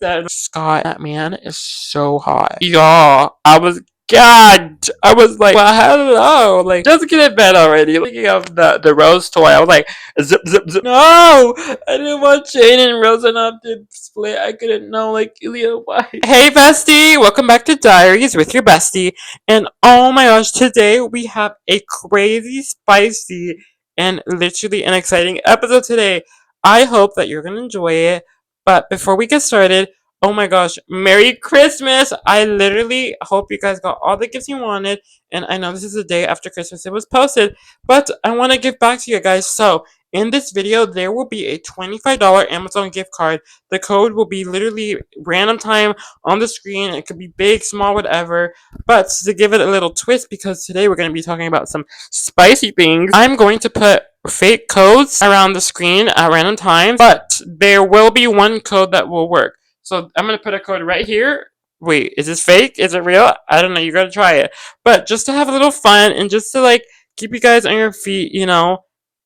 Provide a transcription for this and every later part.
said, Scott, that man is so hot. Y'all, I was gagged. I was like, well, hello. Like, just get in bed already. Thinking of the Rose toy, I was like, zip, zip, zip. No! I didn't want Jane and Rose enough to split. I couldn't know, like, Ilya, why? Hey, Bestie! Welcome back to Diaries with your Bestie. And oh my gosh, today we have a crazy, spicy, and literally an exciting episode today. I hope that you're gonna enjoy it. But before we get started, oh my gosh, Merry Christmas! I literally hope you guys got all the gifts you wanted. And I know this is the day after Christmas it was posted, but I want to give back to you guys. So, in this video, there will be a $25 Amazon gift card. The code will be literally random time on the screen. It could be big, small, whatever. But to give it a little twist, because today we're going to be talking about some spicy things, I'm going to put fake codes around the screen at random times, but there will be one code that will work. So I'm going to put a code right here. Wait, is this fake? Is it real? I don't know. You got to try it. But just to have a little fun and just to like keep you guys on your feet,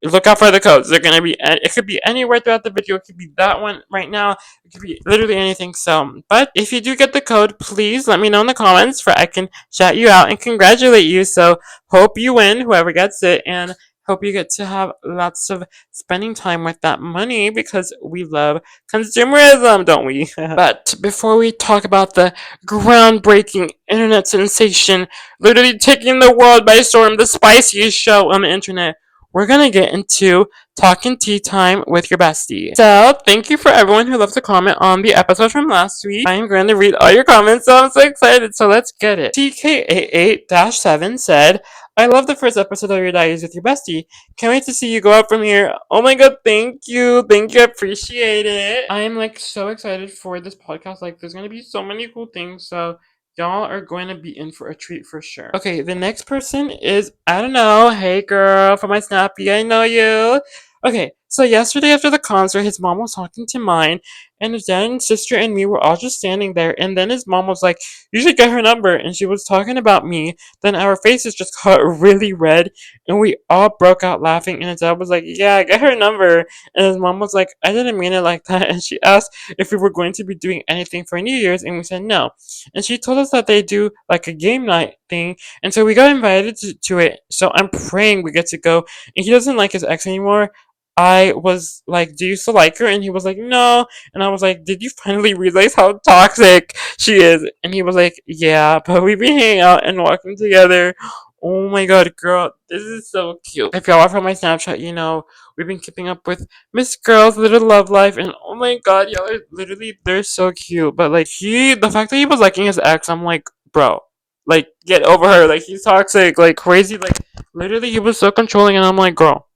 look out for the codes. They're going to be, it could be anywhere throughout the video. It could be that one right now. It could be literally anything. So, but if you do get the code, please let me know in the comments for I can shout you out and congratulate you. So hope you win, whoever gets it. And hope you get to have lots of spending time with that money because we love consumerism, don't we? But before we talk about the groundbreaking internet sensation, literally taking the world by storm, the spiciest show on the internet, we're gonna get into talking tea time with your bestie. So, thank you for everyone who left a comment on the episode from last week. I am going to read all your comments, so I'm so excited. So, let's get it. TK88-7 said, I love the first episode of your Diaries with your bestie. Can't wait to see you go up from here. Oh my god, thank you. Thank you. I appreciate it. I am like so excited for this podcast. Like, there's gonna be so many cool things. So, y'all are going to be in for a treat for sure. Okay, the next person is, I don't know, hey girl, from my Snappy, I know you. Okay, so yesterday after the concert, his mom was talking to mine, and his dad and sister and me were all just standing there, and then his mom was like, you should get her number, and she was talking about me. Then our faces just got really red, and we all broke out laughing, and his dad was like, yeah, get her number, and his mom was like, I didn't mean it like that, and she asked if we were going to be doing anything for New Year's, and we said no. And she told us that they do like a game night thing, and so we got invited to it. So I'm praying we get to go. And he doesn't like his ex anymore. I was like, do you still like her? And he was like, no. And I was like, did you finally realize how toxic she is? And he was like, yeah, but we've been hanging out and walking together. Oh my god, girl, this is so cute. If y'all are from my Snapchat, we've been keeping up with Miss Girl's little love life, and oh my god, y'all are literally, they're so cute. But like, the fact that he was liking his ex, I'm like, bro, like, get over her. Like, he's toxic, like, crazy. Like, literally, he was so controlling, and I'm like, girl,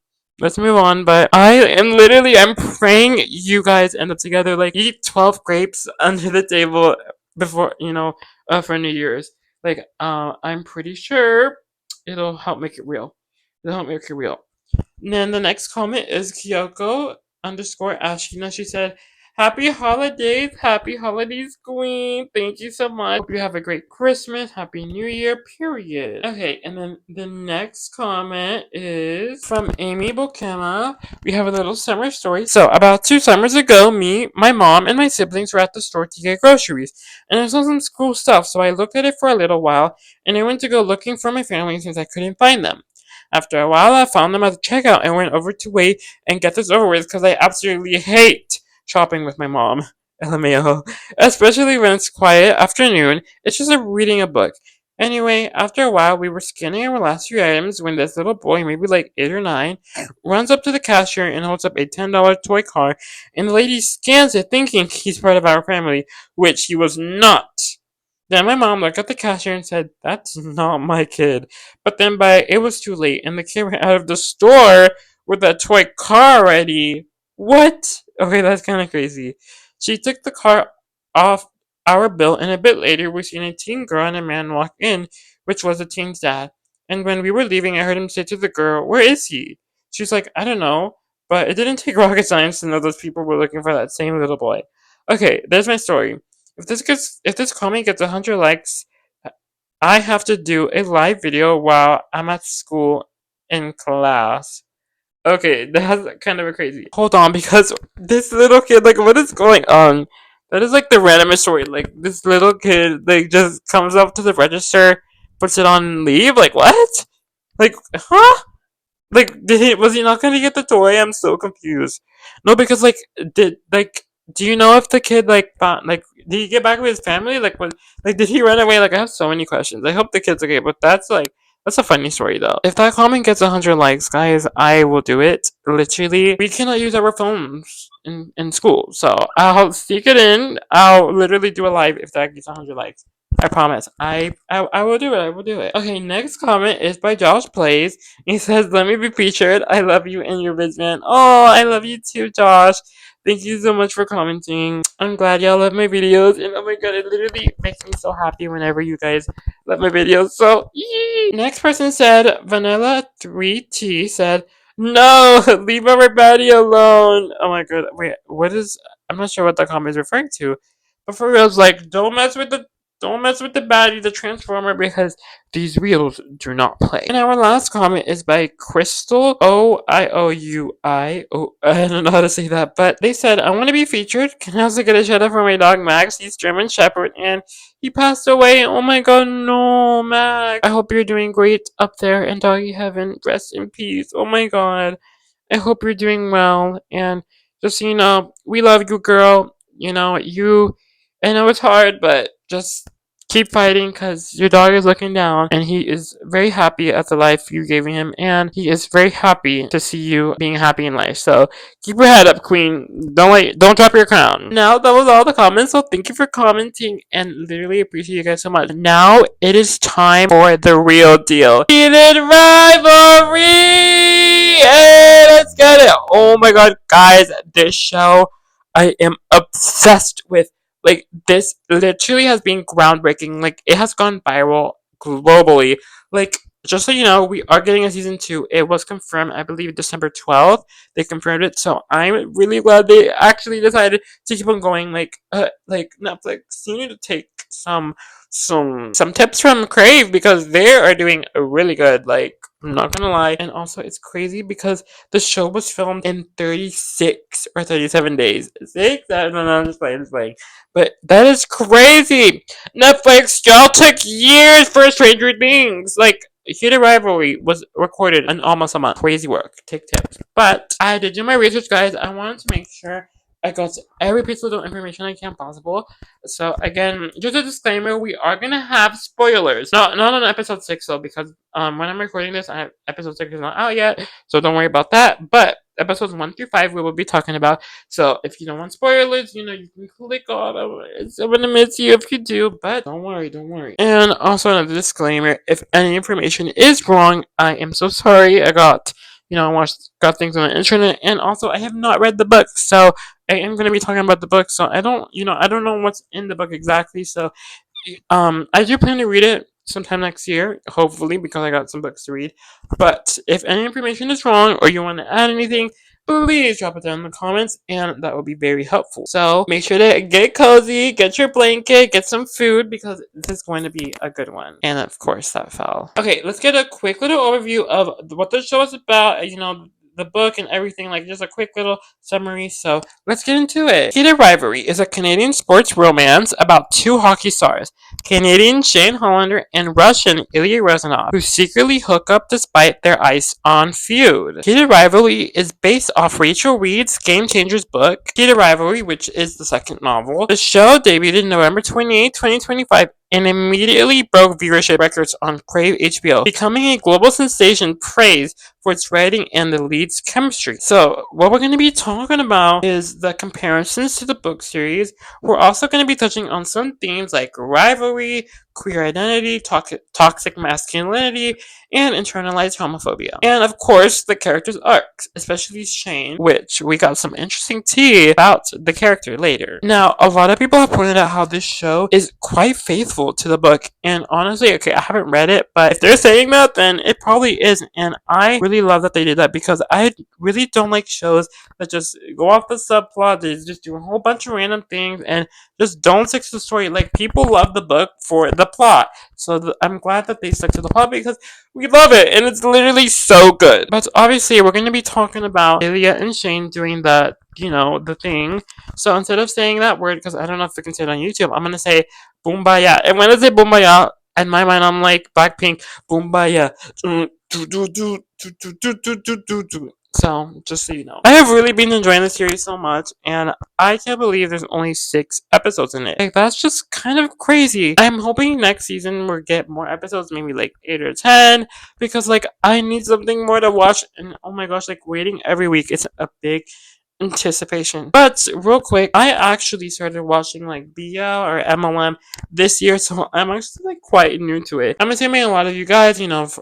let's move on. But I'm praying you guys end up together. Like, eat 12 grapes under the table before, for New Year's. Like, I'm pretty sure it'll help make it real. It'll help make it real. And then the next comment is Kyoko_Ashina. She said, Happy holidays, queen. Thank you so much. Hope you have a great Christmas. Happy New Year, period. Okay, and then the next comment is from Amy Bokema. We have a little summer story. So, about 2 summers ago, me, my mom, and my siblings were at the store to get groceries. And I saw some cool stuff, so I looked at it for a little while, and I went to go looking for my family since I couldn't find them. After a while, I found them at the checkout and went over to wait and get this over with because I absolutely hate shopping with my mom. LMAO. Especially when it's quiet afternoon. It's just like reading a book. Anyway, after a while, we were scanning our last few items when this little boy, maybe like 8 or 9, runs up to the cashier and holds up a $10 toy car, and the lady scans it thinking he's part of our family, which he was not. Then my mom looked at the cashier and said, that's not my kid. But then it was too late, and the kid ran out of the store with that toy car already. What? Okay, that's kind of crazy. She took the car off our bill, and a bit later, we seen a teen girl and a man walk in, which was the teen's dad. And when we were leaving, I heard him say to the girl, where is he? She's like, I don't know. But it didn't take rocket science to know those people were looking for that same little boy. Okay, there's my story. If this comment gets 100 likes, I have to do a live video while I'm at school in class. Okay, that's kind of a crazy. Hold on, because this little kid, like, what is going on? That is like the randomest story. Like this little kid, like just comes up to the register, puts it on leave. Like what? Like huh? Like did he was he not gonna get the toy? I'm so confused. No, because like do you know if the kid like found like did he get back with his family? Like what? Like did he run away? Like I have so many questions. I hope the kid's okay, but that's a funny story though. If that comment gets 100 likes, guys, I will do it. Literally, we cannot use our phones in school, so I'll sneak it in. I'll literally do a live if that gets 100 likes. I promise. I will do it. I will do it. Okay, next comment is by Josh Plays. He says, "Let me be featured. I love you and your biz man." Oh, I love you too, Josh. Thank you so much for commenting. I'm glad y'all love my videos, and oh my god, it literally makes me so happy whenever you guys love my videos. So, yee! Next person said, Vanilla3T said, "No, leave our baddie alone." Oh my god, wait, what is? I'm not sure what that comment is referring to, but for real, it's like, don't mess with the baddie, the transformer, because these reels do not play. And our last comment is by Crystal OIOUI. Oh, I don't know how to say that, but they said, "I want to be featured. Can I also get a shout out for my dog Max? He's German Shepherd and he passed away. Oh my god, no, Max. I hope you're doing great up there in doggy heaven. Rest in peace. Oh my god. I hope you're doing well. And just so you know, we love you, girl. You know, I know it's hard, but just keep fighting because your dog is looking down and he is very happy at the life you gave him and he is very happy to see you being happy in life. So keep your head up, queen. Don't drop your crown. Now that was all the comments, so thank you for commenting and literally appreciate you guys so much. Now it is time for the real deal. Heated Rivalry! Hey, let's get it! Oh my god, guys, this show I am obsessed with. Like this literally has been groundbreaking. Like it has gone viral globally. Like just so you know, we are getting a season 2. It was confirmed, I believe, December 12th. They confirmed it, so I'm really glad they actually decided to keep on going. Like Netflix, you need to take some tips from Crave because they are doing really good. Like I'm not gonna lie, and also it's crazy because the show was filmed in 36 or 37 days. Six? I don't know. I'm just playing. Just playing. But that is crazy. Netflix, y'all took years for Stranger Things. Like, Heated Rivalry was recorded in almost a month. Crazy work. Take tips. But I did do my research, guys. I wanted to make sure I got every piece of information I can possible. So again, just a disclaimer: we are gonna have spoilers. Not on episode 6 though, because when I'm recording this, episode 6 is not out yet. So don't worry about that. But episodes 1 through 5 we will be talking about. So if you don't want spoilers, you know, you can click off. I'm gonna miss you if you do, but don't worry, don't worry. And also another disclaimer: if any information is wrong, I am so sorry. I got got things on the internet, and also I have not read the book, so I am gonna be talking about the book. So I don't know what's in the book exactly. So I do plan to read it sometime next year, hopefully, because I got some books to read. But if any information is wrong or you want to add anything, please drop it down in the comments, and that would be very helpful. So make sure to get cozy, get your blanket, get some food, because this is going to be a good one. And of course, that fell. Okay, let's get a quick little overview of what the show is about. The book and everything, like just a quick little summary. So let's get into it. Heated Rivalry is a Canadian sports romance about two hockey stars, Canadian Shane Hollander and Russian Ilya Rezanov, who secretly hook up despite their ice-on feud. Heated Rivalry is based off Rachel Reed's Game Changers book, Heated Rivalry, which is the second novel. The show debuted November 28, 2025, and immediately broke viewership records on Crave HBO, becoming a global sensation praised for its writing and the lead's chemistry. So, what we're going to be talking about is the comparisons to the book series. We're also going to be touching on some themes like rivalry, queer identity, toxic masculinity, and internalized homophobia. And of course, the character's arcs, especially Shane, which we got some interesting tea about the character later. Now, a lot of people have pointed out how this show is quite faithful to the book, and honestly, okay, I haven't read it, but if they're saying that, then it probably isn't, and I really love that they did that because I really don't like shows that just go off the subplot, they just do a whole bunch of random things, and just don't stick to the story. Like, people love the book for the plot. So I'm glad that they stuck to the plot because we love it and it's literally so good. But obviously, we're going to be talking about Ilya and Shane doing the thing. So instead of saying that word, because I don't know if we can say it on YouTube, I'm going to say Boombaya. And when I say Boombaya, in my mind, I'm like Blackpink, Boombaya. So, just so you know. I have really been enjoying the series so much, and I can't believe there's only 6 episodes in it. Like, that's just kind of crazy. I'm hoping next season we'll get more episodes, maybe like 8 or 10, because, like, I need something more to watch, and oh my gosh, like, waiting every week is a big anticipation. But real quick, I actually started watching like BL or MLM this year, so I'm actually like quite new to it. I'm assuming a lot of you guys,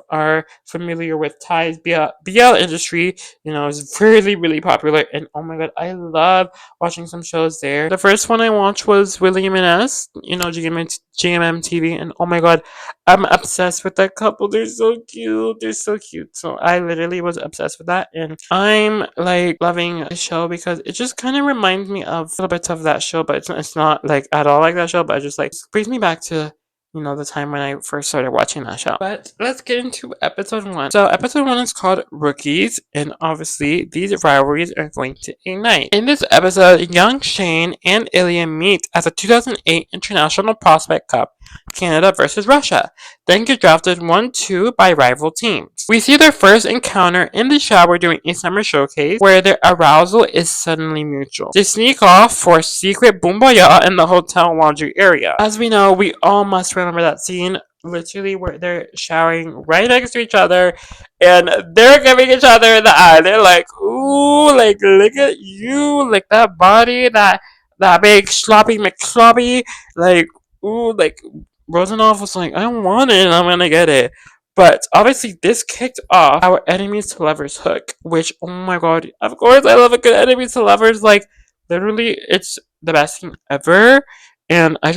are familiar with Thai's BL industry. Is really popular, and oh my god, I love watching some shows there. The first one I watched was William and S, GMM TV, and oh my god, I'm obsessed with that couple. They're so cute. They're so cute. So I literally was obsessed with that, and I'm like loving the show because it just kind of reminds me of a little bit of that show, but it's not like at all like that show. But it just like brings me back to the time when I first started watching that show. But let's get into episode 1. So episode 1 is called Rookies, and obviously these rivalries are going to ignite. In this episode, young Shane and Ilya meet at the 2008 International Prospect Cup, Canada versus Russia, then get drafted 1-2 by rival teams. We see their first encounter in the shower during a summer showcase, where their arousal is suddenly mutual. They sneak off for a secret boombaya in the hotel laundry area. As we know, we all must remember that scene, literally where they're showering right next to each other, and they're giving each other the eye. They're like, ooh, like, look at you, like, that body, that big sloppy McSloppy, like, ooh, like, Rosanov was like, I want it, and I'm gonna get it. But obviously, this kicked off our enemies to lovers hook, which, oh my god, of course, I love a good enemies to lovers. Like, literally, it's the best thing ever, and I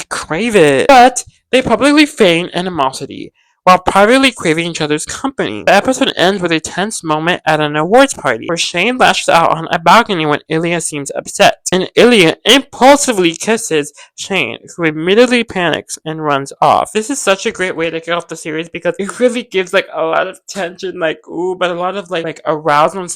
crave it. But they publicly feign animosity while privately craving each other's company. The episode ends with a tense moment at an awards party where Shane lashes out on a balcony when Ilya seems upset, and Ilya impulsively kisses Shane, who immediately panics and runs off. This is such a great way to kick off the series because it really gives like a lot of tension, like ooh, but a lot of like arousal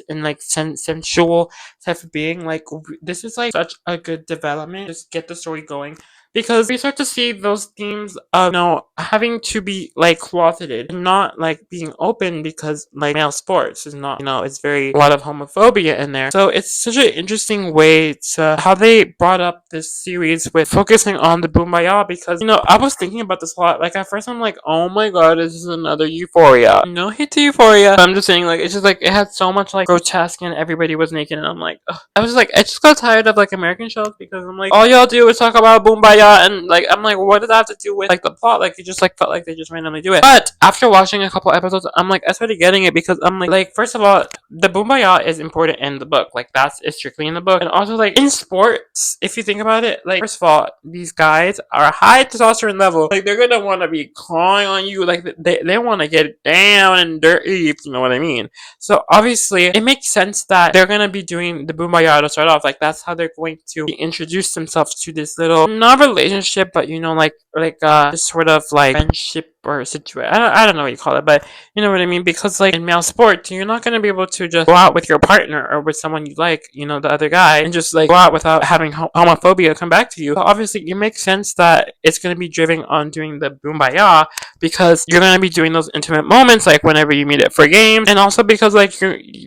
and like sensual type of being. Like this is like such a good development. Just get the story going. Because we start to see those themes of, having to be, like, closeted and not, like, being open because, like, male sports is not, it's a lot of homophobia in there. So it's such an interesting way to how they brought up this series with focusing on the Boombaya because, I was thinking about this a lot. Like, at first I'm like, oh my god, this is another Euphoria. No hate to Euphoria. I'm just saying, like, it's just, like, it had so much, like, grotesque and everybody was naked and I'm like, ugh. I was just, like, I just got tired of, like, American shows because I'm like, all y'all do is talk about Boombaya and like I'm like, what does that have to do with like the plot? Like it just like felt like they just randomly do it. But after watching a couple episodes, I'm like, I started getting it because I'm like first of all, the Boombaya is important in the book. Like that's strictly in the book, and also like in sports, if you think about it, like first of all, these guys are high testosterone level. Like they're gonna want to be clawing on you. Like they want to get down and dirty, if you know what I mean. So obviously, it makes sense that they're gonna be doing the Boombaya to start off. Like that's how they're going to introduce themselves to this little not relationship, but this sort of like friendship or situation. I don't know what you call it, but you know what I mean. Because like in male sports, you're not gonna be able to just go out with your partner or with someone you like, the other guy, and just like go out without having homophobia come back to you. So obviously, it makes sense that it's gonna be driven on doing the Boombaya because you're gonna be doing those intimate moments like whenever you meet up for games, and also because like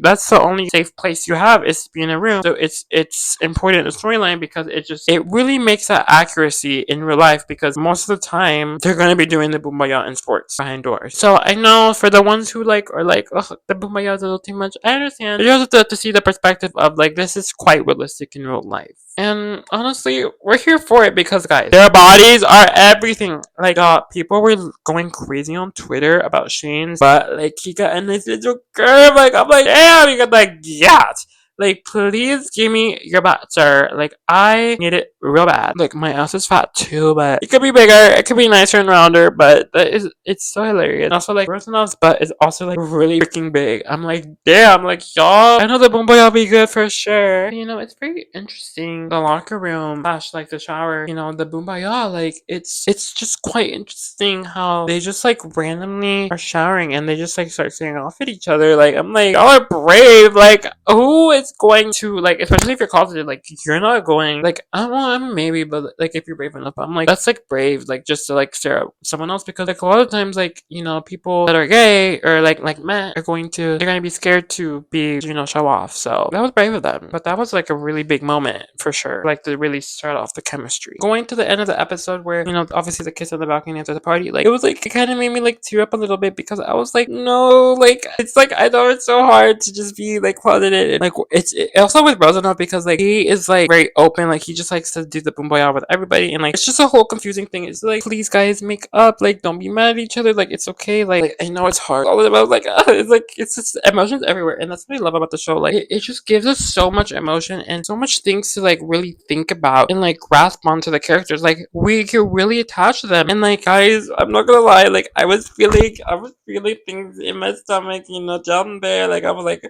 that's the only safe place you have is to be in a room. So it's important in the storyline because it really makes that accuracy in real life because most of the time they're gonna be doing the Boombaya in sports behind doors. So I know for the ones who like are like, oh, the Boombaya is a little too much. I understand. You also have to see the perspective of like this is quite realistic in real life. And honestly, we're here for it because, guys, their bodies are everything. Like, people were going crazy on Twitter about Shane's, but like he got a nice little curve. Like, I'm like, damn, you got that yacht. Like, please give me your butt, sir. Like, I need it real bad. Like, my ass is fat too, but it could be bigger. It could be nicer and rounder, but it's so hilarious. And also, like, Rosanov's butt is also, like, really freaking big. I'm like, damn, like, y'all. I know the boom boy will be good for sure. You know, it's very interesting. The locker room slash, like, the shower, you know, the boom boy, like, it's just quite interesting how they just, like, randomly are showering and they just, like, start staring off at each other. Like, I'm like, y'all are brave. Like, who is going to, like, especially if you're closeted, like, you're not going, like, I don't know, maybe, but, like, if you're brave enough, I'm like, that's, like, brave, like, just to, like, stare at someone else, because, like, a lot of times, like, you know, people that are gay or, like men are they're gonna be scared to be, you know, show off. So that was brave of them, but that was, like, a really big moment for sure, like, to really start off the chemistry. Going to the end of the episode where, you know, obviously the kiss on the balcony after the party, like, it was, like, it kind of made me, like, tear up a little bit, because I was like, no, like, it's, like, I know it's so hard to just be, like, closeted. Like, also with Rosanov, because, like, he is, like, very open, like, he just likes to do the boom boy with everybody, and, like, it's just a whole confusing thing. It's like, please, guys, make up, like, don't be mad at each other, like, it's okay, like I know it's hard. All about, like, it's like, it's just emotions everywhere, and that's what I love about the show. Like, it just gives us so much emotion and so much things to, like, really think about and, like, grasp onto the characters. Like, we can really attach to them, and, like, guys, I'm not gonna lie, like, I was feeling things in my stomach, you know, down there. Like, I was like,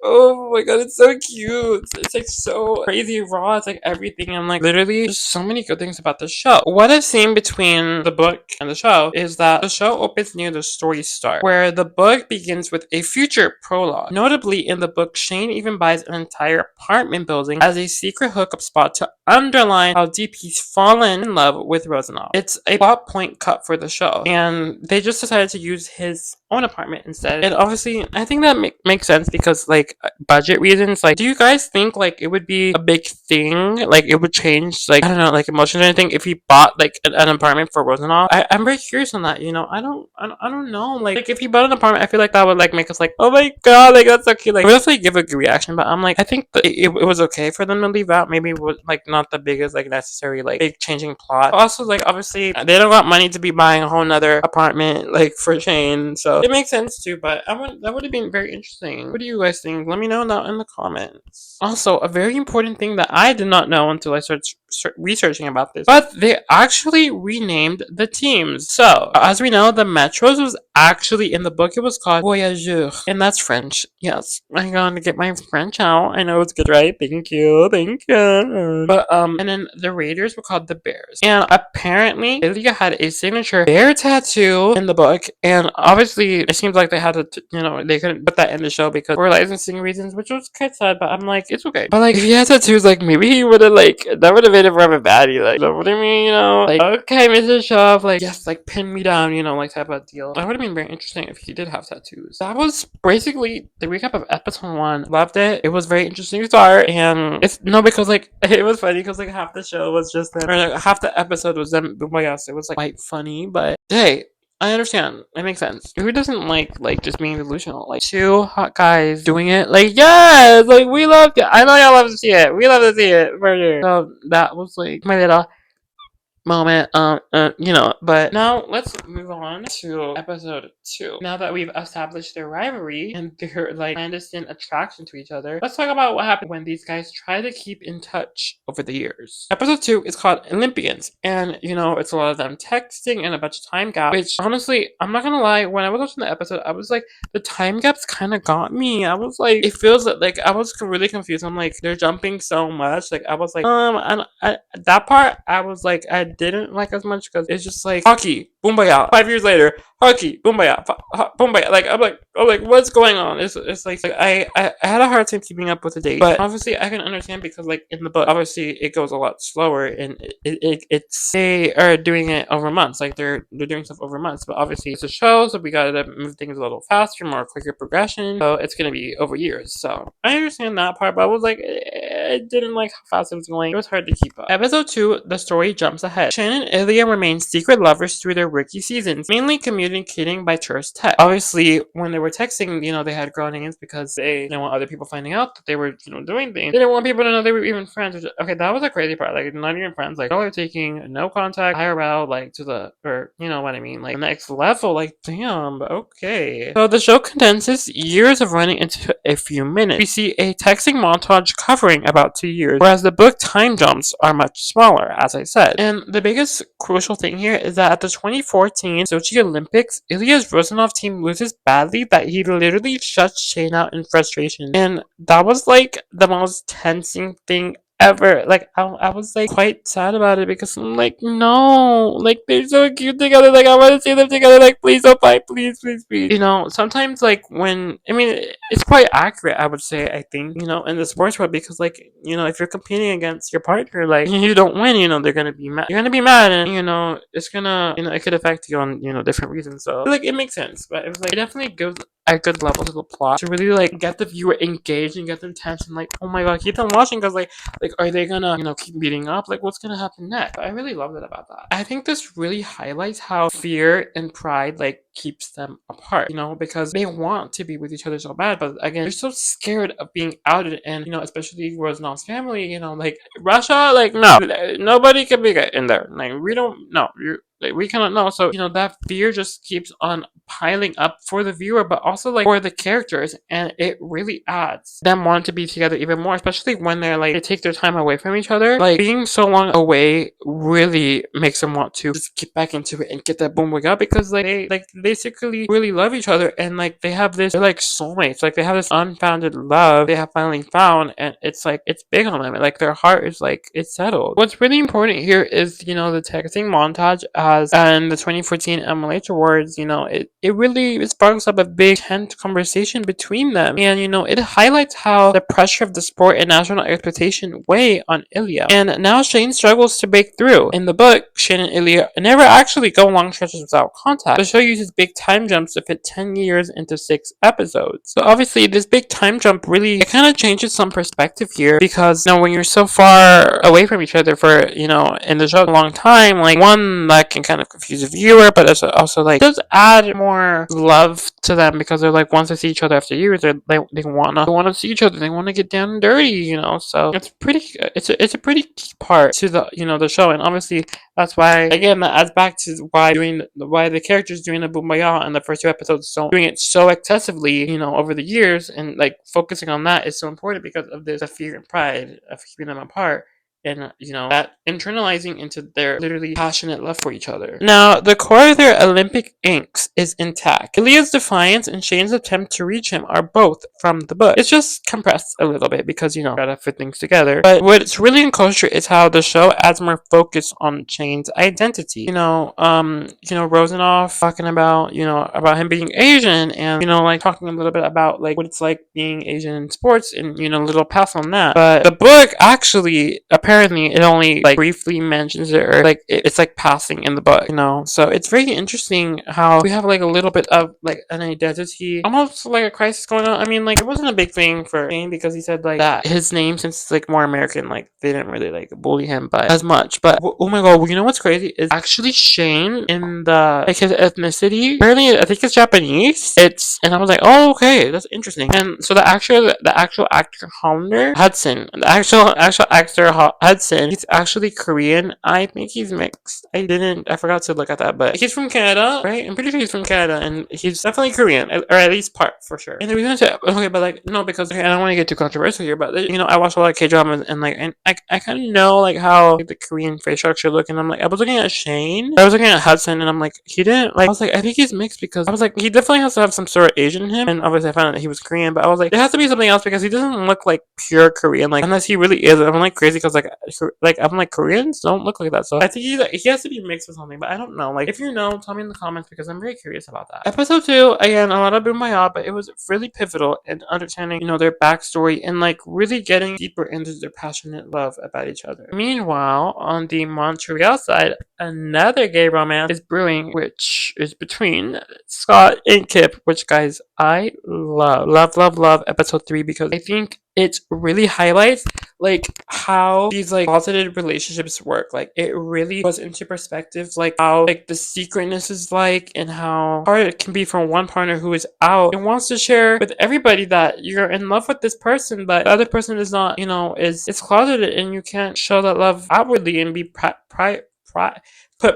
oh my god, it's so cute. It's like so crazy raw. It's like everything. I'm like, literally, there's so many good things about the show. What I've seen between the book and the show is that the show opens near the story start, where the book begins with a future prologue. Notably, in the book, Shane even buys an entire apartment building as a secret hookup spot to underline how deep he's fallen in love with Rosanov. It's a plot point cut for the show, and they just decided to use his own apartment instead. And obviously, I think that makes sense, because, like, budget reasons. Like, do you guys think, like, it would be a big thing? Like, it would change, like, I don't know, like, emotions or anything if he bought, like, an apartment for Rosanov? I'm very curious on that. You know, I don't know. Like, if he bought an apartment, I feel like that would, like, make us like, oh my god, like, that's so cute. Like, we definitely give a good reaction, but I'm like, I think that it was okay for them to leave out. Maybe it was, like, not the biggest, like, necessary, like, big changing plot. But also, like, obviously, they don't got money to be buying a whole nother apartment, like, for Shane, so it makes sense too. But that would have been very interesting. What do you guys think? Let me know down in the comments. Also, a very important thing that I did not know until I started researching about this, but they actually renamed the teams. So, as we know, the Metros was actually, in the book, it was called Voyageurs, and that's French. Yes, I'm going to get my French out. I know it's good, right? Thank you, thank you. But and then the Raiders were called the Bears, and apparently Ilya had a signature bear tattoo in the book, and obviously it seems like they had to, you know, they couldn't put that in the show because for licensing reasons, which was kind of sad. But I'm like, it's okay. But, like, if he had tattoos, like, maybe he would have, like, that would have made him more of a baddie. Like, you know what I mean? You know, like, okay, Mr. Shove, like, yes, like, pin me down, you know, like, type of deal. That would have been very interesting if he did have tattoos. That was basically the recap of episode 1. Loved it. It was very interesting to start, and it's no, because, like, it was funny because, like, half the show was just them, or, like, half the episode was them. Oh my gosh, it was, like, quite funny, but hey, I understand. It makes sense. Who doesn't like just being delusional? Like, two hot guys doing it. Like, yes! Like, we love it. I know y'all love to see it. We love to see it for sure. So that was, like, my little moment, you know. But now let's move on to episode 2. Now that we've established their rivalry and their, like, clandestine attraction to each other, let's talk about what happened when these guys try to keep in touch over the years. Episode 2 is called Olympians, and, you know, it's a lot of them texting and a bunch of time gaps, which, honestly, I'm not gonna lie, when I was watching the episode, I was like, the time gaps kind of got me. I was like, it feels like I was really confused. I'm like, they're jumping so much. Like, I was like, that part, I was like, I didn't like as much, because it's just like hockey, Boombaya. 5 years later, hockey, Boombaya, Boombaya. Like, I'm like, what's going on? It's like I had a hard time keeping up with the date, but obviously I can understand, because, like, in the book, obviously it goes a lot slower, and it's they are doing it over months. Like, they're doing stuff over months, but obviously it's a show, so we gotta move things a little faster, more quicker progression. So it's gonna be over years. So I understand that part, but I was like, I didn't like how fast it was going. It was hard to keep up. Episode 2, the story jumps ahead. Shannon and Ilya remain secret lovers through their rookie seasons, mainly communicating by terse text. Obviously, when they were texting, they had grown names because they didn't want other people finding out that they were, doing things. They didn't want people to know they were even friends. Okay, that was a crazy part. Like, not even friends. Like, y'all are taking no contact, higher out, like, to the, or, you know what I mean? Like, next level. Like, damn, okay. So the show condenses years of running into a few minutes. We see a texting montage covering about 2 years, whereas the book time jumps are much smaller, as I said. And the biggest crucial thing here is that at the 2014 Sochi Olympics, Ilya's Rosanov team loses badly that he literally shuts Shane out in frustration. And that was like the most tensing thing ever. Like, I was like quite sad about it because I'm like, no, like they're so cute together. Like, I want to see them together. Like, please don't fight, please, please, please. Sometimes like when it's quite accurate, I would say. I think in the sports world, because like if you're competing against your partner, like you don't win, they're gonna be mad. You're gonna be mad, and it's gonna it could affect you on different reasons. So like it makes sense, but it was like it definitely gives a good level to the plot to really like get the viewer engaged and get them tense and like, oh my god, keep them watching because like are they gonna keep beating up? Like what's gonna happen next? I really loved it about that. I think this really highlights how fear and pride like keeps them apart, because they want to be with each other so bad, but again they're so scared of being outed. And especially Rosanov's family, like Russia, like no, nobody can be in there, like we don't know, we cannot know. So that fear just keeps on piling up for the viewer, but also like for the characters, and it really adds them wanting to be together even more, especially when they take their time away from each other. Like being so long away really makes them want to just get back into it and get that boom wig up, because they basically really love each other, and like they're like soulmates. Like they have this unfounded love they have finally found, and it's like it's big on them. Like their heart is like it's settled. What's really important here is the texting montage and the 2014 MLH Awards. It really sparks up a big tense conversation between them, and it highlights how the pressure of the sport and national expectation weigh on Ilya. And now Shane struggles to break through. In the book, Shane and Ilya never actually go long stretches without contact. The show uses big time jumps to fit 10 years into 6 episodes. So obviously this big time jump really kind of changes some perspective here, because when you're so far away from each other for in the show a long time, like one that can kind of confuse the viewer, but it's also like does add more love to them, because they're like, once they see each other after years, they want to see each other, they want to get down and dirty, so it's a pretty key part to the the show. And obviously that's why, again, that adds back to why the characters doing the Boombayah in the first 2 episodes, so doing it so excessively over the years, and like focusing on that is so important, because of this fear and pride of keeping them apart, and that internalizing into their literally passionate love for each other. Now, the core of their Olympic angst is intact. Ilya's defiance and Shane's attempt to reach him are both from the book. It's just compressed a little bit because gotta fit things together. But what's really in kosher is how the show adds more focus on Shane's identity. Rosanov talking about about him being Asian, and like talking a little bit about like what it's like being Asian in sports, and a little pass on that. But the book actually apparently it only like briefly mentions it, or like it's like passing in the book, so it's very interesting how we have like a little bit of like an identity, almost like a crisis going on. I mean, like it wasn't a big thing for Shane, because he said like that his name, since it's like more American, like they didn't really like bully him but as much. But oh my god, what's crazy is actually Shane, in the like his ethnicity, apparently I think it's Japanese. And I was like, oh okay, that's interesting. And so the actual actor Hollander Hudson, the actual actor Hudson, he's actually Korean. I think he's mixed. I forgot to look at that, but he's from Canada, right? I'm pretty sure he's from Canada, and he's definitely Korean, or at least part for sure. And the reason but like no, because I don't want to get too controversial here, but I watch a lot of K dramas, and like I kind of know like how like, the Korean face structure look, and I'm like, I was looking at Shane, I was looking at Hudson, and I'm like, he didn't like. I was like, I think he's mixed, because I was like, he definitely has to have some sort of Asian in him, and obviously I found out that he was Korean, but I was like, there has to be something else, because he doesn't look like pure Korean, like unless he really is. I'm like crazy, because like I'm like, Koreans don't look like that, so I think he has to be mixed with something, but I don't know. Like if you know, tell me in the comments, because I'm very curious about that. Episode 2, again, a lot of Boombayah, but it was really pivotal in understanding their backstory, and like really getting deeper into their passionate love about each other. Meanwhile, on the Montreal side, another gay romance is brewing, which is between Scott and Kip, which guys, I love episode 3, because I think it really highlights like how these like closeted relationships work. Like it really puts into perspective like how like the secretness is like, and how hard it can be for one partner who is out and wants to share with everybody that you're in love with this person, but the other person is not, is closeted, and you can't show that love outwardly and be put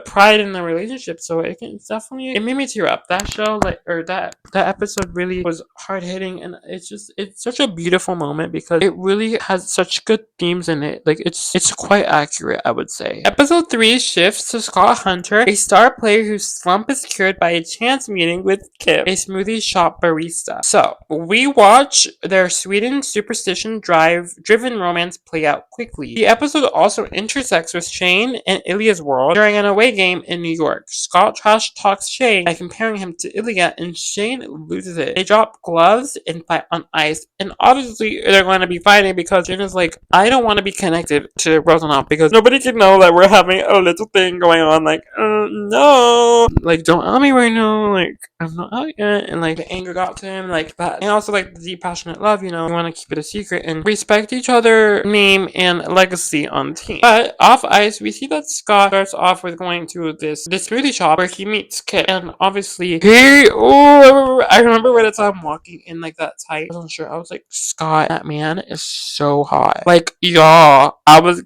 pride in the relationship. So it's definitely, it made me tear up. That show, like, or that episode really was hard hitting, and it's such a beautiful moment because it really has such good themes in it. Like it's quite accurate, I would say. Episode 3 shifts to Scott Hunter, a star player whose slump is cured by a chance meeting with Kim, a smoothie shop barista. So we watch their Sweden superstition driven romance play out quickly. The episode also intersects with Shane and Ilya's world during an away game in New York. Scott trash talks Shane by comparing him to Ilya, and Shane loses it. They drop gloves and fight on ice, and obviously they're going to be fighting because Shane is like, I don't want to be connected to Rosanov because nobody can know that we're having a little thing going on. Like, no, like don't tell me right now. Like I'm not out yet, and like the anger got to him, like that, and also like the deep passionate love. You want to keep it a secret and respect each other, name and legacy on the team. But off ice, we see that Scott starts off with going to this smoothie shop where he meets Kit, and obviously I remember by the time walking in like that tight, I wasn't sure. I was like, Scott, that man is so hot. Like y'all, I was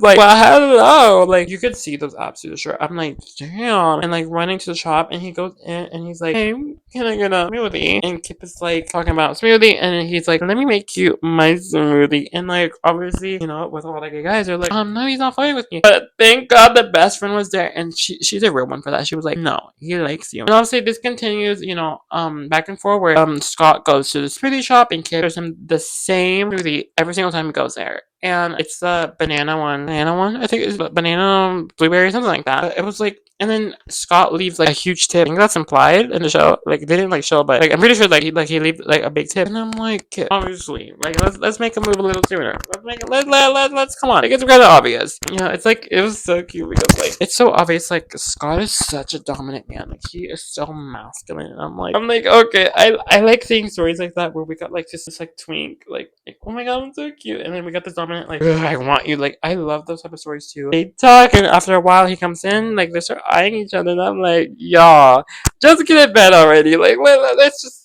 like, well, hello. Like, you could see those abs through the shirt. I'm like, damn. And like running to the shop, and he goes in and he's like, hey, can I get a smoothie? And Kip is like talking about smoothie, and then he's like, let me make you my smoothie. And like, obviously, with all the gay guys, they're like, no, he's not fighting with me. But thank God the best friend was there, and she's a real one for that. She was like, no, he likes you. And obviously, this continues, back and forward. Scott goes to the smoothie shop, and Kip gives him the same smoothie every single time he goes there. And it's the banana one. I think it's banana, blueberry, something like that. But it was like, and then Scott leaves like a huge tip. I think that's implied in the show. Like they didn't like show, but like I'm pretty sure like he leave like a big tip. And I'm like, obviously, like let's make him move a little sooner. Let's make it let's come on. It gets kind of obvious. It's like it was so cute because like it's so obvious. Like Scott is such a dominant man. Like he is so masculine. And I'm like okay. I like seeing stories like that where we got like just this like twink like oh my god, I'm so cute. And then we got this dominant like I want you. Like I love those type of stories too. They talk, and after a while he comes in, like they start eyeing each other, and I'm like, y'all, just get in bed already. Like let's just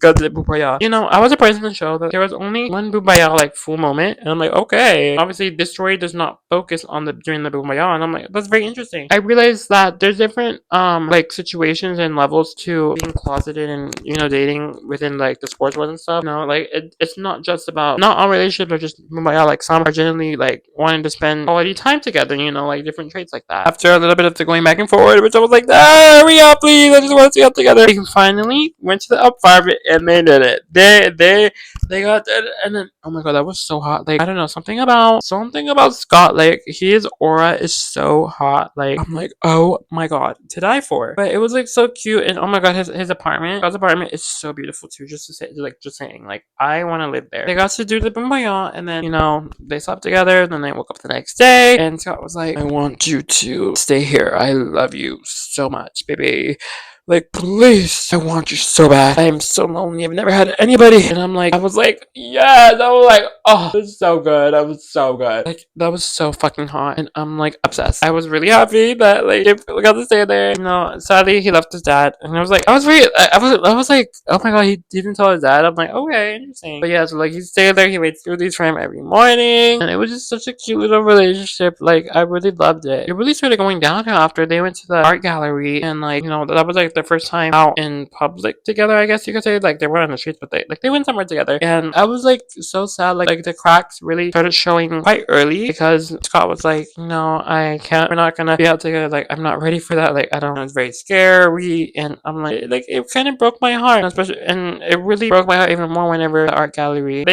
go to the Bubaya. I was surprised in the show that there was only one Bubaya like full moment, and I'm like, okay. Obviously, this story does not focus on during the Bubaya, and I'm like, that's very interesting. I realized that there's different like situations and levels to being closeted and dating within like the sports world and stuff. Like it's not just about, not all relationships are just Bubaya. Like some are genuinely like wanting to spend quality time together. Like different traits like that. After a little bit of the going back and forward, which I was like, hurry up, please! I just want to see us together. They finally went to the apartment, and they did it. They got it, and then oh my god, that was so hot. Like I don't know, something about Scott. Like his aura is so hot. Like I'm like, oh my god, to die for. But it was like so cute, and oh my god, his apartment, Scott's apartment is so beautiful too. Just to say, just saying, like I want to live there. They got to do the Boombayah, and then they slept together. Then they woke up the next day, and Scott was like, I want you to stay here. I love you so much, baby. Like, please, I want you so bad. I am so lonely. I've never had anybody. And I was like, yes. I was like, oh, it was so good. That was so good. Like, that was so fucking hot. And I'm like obsessed. I was really happy that like we got to stay there. Sadly he left his dad. And I was like, I was like, oh my god, he didn't tell his dad. I'm like, okay, interesting. But yeah, so like he stayed there. He made smoothies for him every morning. And it was just such a cute little relationship. Like, I really loved it. It really started going downhill after they went to the art gallery. And like, that was like their first time out in public together, I guess you could say. Like they weren't on the streets, but they went somewhere together. And I was like so sad. Like the cracks really started showing quite early because Scott was like, no, I can't. We're not gonna be out together. Like I'm not ready for that. Like I don't know. It's very scary. And I'm like it kind of broke my heart, especially, and it really broke my heart even more whenever the art gallery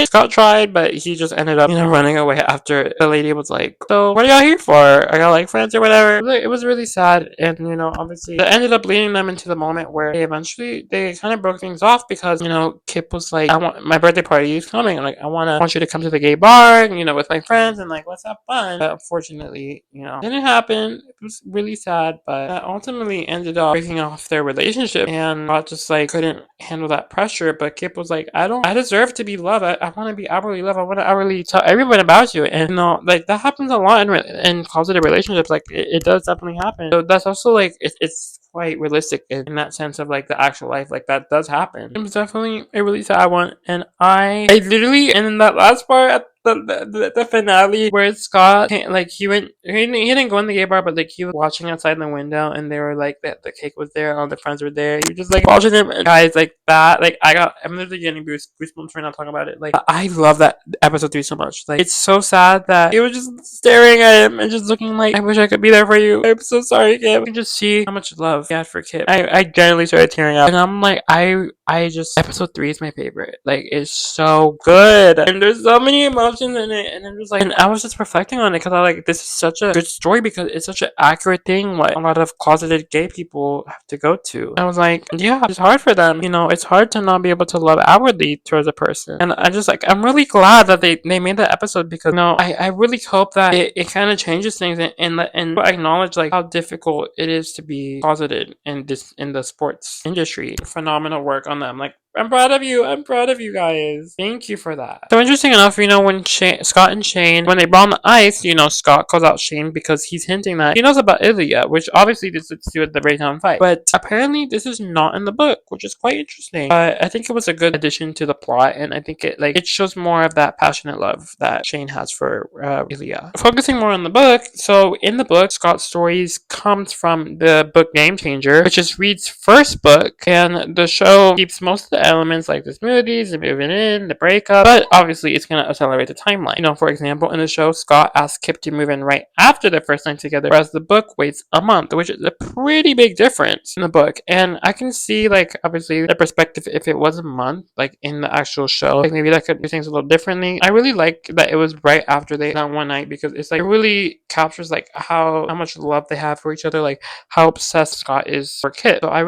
Scott tried, but he just ended up running away after the lady was like, so what are y'all here for? Are y'all like friends or whatever? It was really sad, and obviously it ended up leading getting them into the moment where they kind of broke things off because, Kip was like, I want my birthday party is coming. Like, want you to come to the gay bar, with my friends and like, let's have fun. But unfortunately, didn't happen. It was really sad, but that ultimately ended up breaking off their relationship, and Scott just like couldn't handle that pressure. But Kip was like, I deserve to be loved. I want to be outwardly loved. I want to outwardly tell everyone about you. And like that happens a lot in positive relationships. Like it does definitely happen. So that's also like it's quite realistic in that sense of like the actual life. Like that does happen. It was definitely a really sad one, and I literally, and in that last part at the finale where Scott like he didn't go in the gay bar, but like he was watching outside the window, and they were like that the cake was there, all the friends were there. He was just like watching them, and guys, like that. Like I'm literally getting goosebumps right now talking about it. Like I love that episode 3 so much. Like it's so sad that he was just staring at him and just looking like, I wish I could be there for you. I'm so sorry, Kip. You can just see how much love he had for Kip. I genuinely started tearing up, and I'm like, I just episode 3 is my favorite. Like it's so good, and there's so many emotions in it, and I'm just like, and I was just reflecting on it because I like this is such a good story because it's such an accurate thing what a lot of closeted gay people have to go to. I was like, yeah, it's hard for them. It's hard to not be able to love outwardly towards a person, and I just like I'm really glad that they made that episode because I really hope that it kind of changes things and acknowledge like how difficult it is to be closeted in the sports industry. Phenomenal work on them. Like I'm proud of you. I'm proud of you guys. Thank you for that. So interesting enough, when Scott and Shane, when they brought on the ice, Scott calls out Shane because he's hinting that he knows about Ilya, which obviously this is to do with the breakdown fight. But apparently this is not in the book, which is quite interesting. I think it was a good addition to the plot, and I think it shows more of that passionate love that Shane has for Ilya. Focusing more on the book, so in the book, Scott's stories comes from the book Game Changer, which is Reed's first book, and the show keeps most of the elements like the smoothies, the moving in, the breakup, but obviously it's going to accelerate the timeline. For example, in the show, Scott asks Kip to move in right after their first night together, whereas the book waits a month, which is a pretty big difference in the book. And I can see, like, obviously the perspective if it was a month, like in the actual show, like maybe that could do things a little differently. I really like that it was right after that one night because it's like it really captures like how much love they have for each other, like how obsessed Scott is for Kip. So I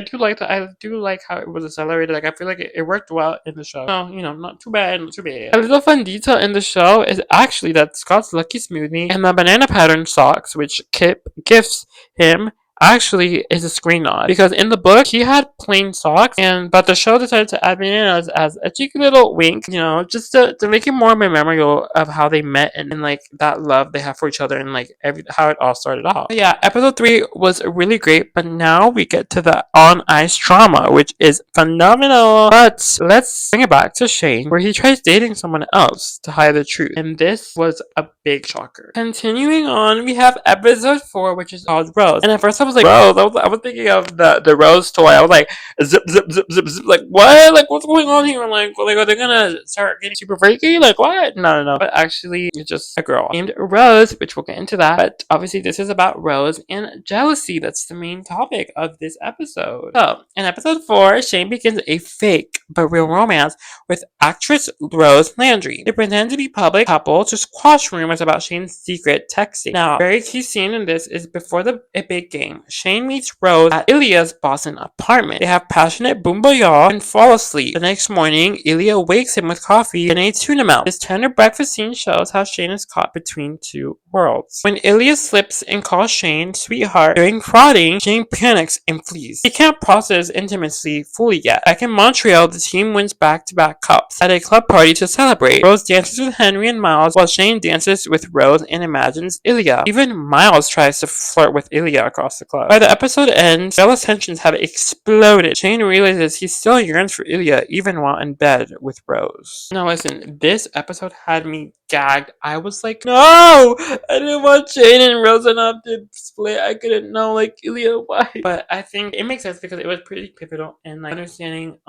do like that. I do like how it was accelerated. Like I feel like it worked well in the show. No, not too bad, not too bad. A little fun detail in the show is actually that Scott's lucky smoothie and the banana pattern socks, which Kip gifts him, actually is a screen nod because in the book he had plain socks, but the show decided to add bananas as a cheeky little wink, just to make it more memorial of how they met and like that love they have for each other and like how it all started off. But yeah, episode 3 was really great, but now we get to the on ice drama, which is phenomenal. But let's bring it back to Shane, where he tries dating someone else to hide the truth, and this was a big shocker. Continuing on, we have episode 4, which is called Rose, and at first I was like, Rose. I was thinking of the Rose toy. I was like, zip, zip, zip, zip, zip. Like, what? Like, what's going on here? Like, are they gonna start getting super freaky? Like, what? No. But actually, it's just a girl named Rose, which we'll get into that. But obviously, this is about Rose and jealousy. That's the main topic of this episode. So, in episode 4, Shane begins a fake but real romance with actress Rose Landry. They pretend to be public couple to squash rumors about Shane's secret texting. Now, a very key scene in this is before a big game. Shane meets Rose at Ilya's Boston apartment. They have passionate boom boyard and fall asleep. The next morning, Ilya wakes him with coffee and a tuna melt. This tender breakfast scene shows how Shane is caught between two worlds. When Ilya slips and calls Shane sweetheart during prodding, Shane panics and flees. He can't process intimacy fully yet. Back in Montreal, the team wins back-to-back cups. At a club party to celebrate, Rose dances with Henry and Miles while Shane dances with Rose and imagines Ilya. Even Miles tries to flirt with Ilya across the club. By the episode ends, jealous tensions have exploded. Shane realizes he still yearns for Ilya even while in bed with Rose. Now listen, this episode had me gagged. I was like, no! I didn't want Shane and Rose enough to split. I couldn't know, like, Ilya, why? But I think it makes sense because it was pretty pivotal in like understanding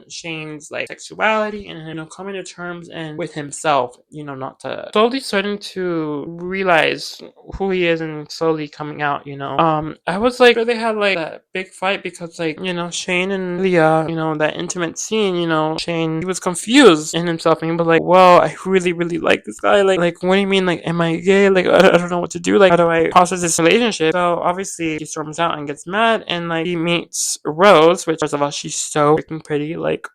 Shane's like sexuality and coming to terms and with himself, not to slowly starting to realize who he is and slowly coming out, I was like, sure they had like that big fight because like, Shane and Ilya, that intimate scene, Shane, he was confused in himself and he was like, well, I really, really like this guy. Like, what do you mean? Like, am I gay? Like, I don't know what to do. Like, how do I process this relationship? So obviously he storms out and gets mad and like he meets Rose, which first of all, she's so freaking pretty. Like,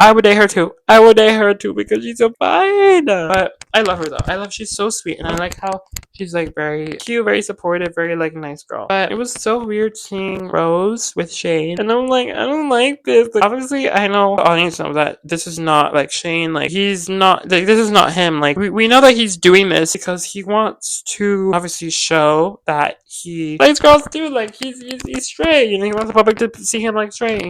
I would date her too. I would date her too because she's so fine. But I love her though. I love she's so sweet and I like how she's like very cute, very supportive, very like nice girl. But it was so weird seeing Rose with Shane, and I'm like, I don't like this. Like, obviously, I know the audience knows that this is not like Shane. Like he's not like this is not him. Like we know that he's doing this because he wants to obviously show that he likes girls too. Like he's straight. He wants the public to see him like straight.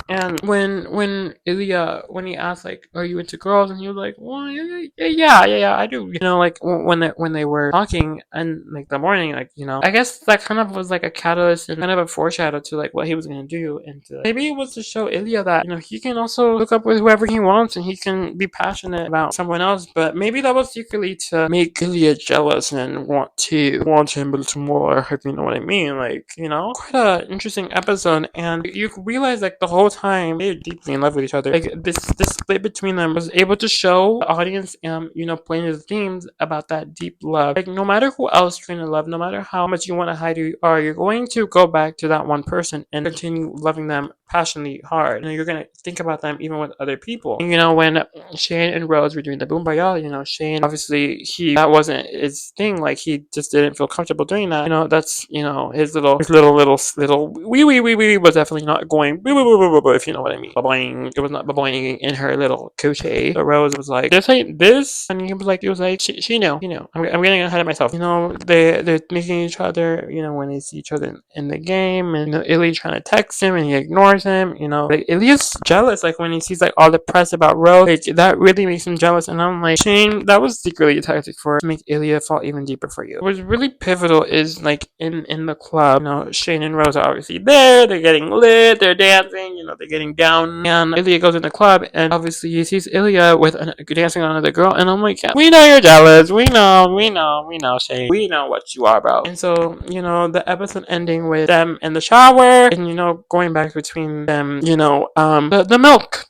And when Ilya, when he asked like, "Are you into girls?" and he was like, "Well, yeah, I do." Like when they were talking and like the morning, like I guess that kind of was like a catalyst and kind of a foreshadow to like what he was gonna do, and maybe it was to show Ilya that he can also look up with whoever he wants and he can be passionate about someone else. But maybe that was secretly to make Ilya jealous and want him a little more. If you know what I mean, like quite a interesting episode, and you realize like the whole time they're deeply in love with each other. Like this split between them was able to show the audience playing the themes about that deep love. Like no matter who else you're gonna love, no matter how much you want to hide who you are, you're going to go back to that one person and continue loving them passionately hard. You're gonna think about them even with other people. And, when Shane and Rose were doing the Boom Royale, Shane obviously that wasn't his thing. Like he just didn't feel comfortable doing that. That's his little wee was definitely not going if you know what I mean. Bubbling. It was not bubbling in her little coochie. So Rose was like, this ain't this, and he was like, she knew. I'm getting ahead of myself. They're making each other. When they see each other in the game, and Ilya trying to text him and he ignores him. Like Ilya's jealous. Like when he sees like all the press about Rose, like, that really makes him jealous. And I'm like, Shane, that was secretly a tactic to make Ilya fall even deeper for you. What was really pivotal is like in the club. Shane and Rose are obviously there. They're getting lit. They're dancing. They're getting down. And Ilya goes in the club, and obviously he sees Ilya with dancing on another girl. And I'm like, yeah, we know you're jealous. We know, Shane. We know what you are, bro. And so, the episode ending with them in the shower, and going back between them, the milk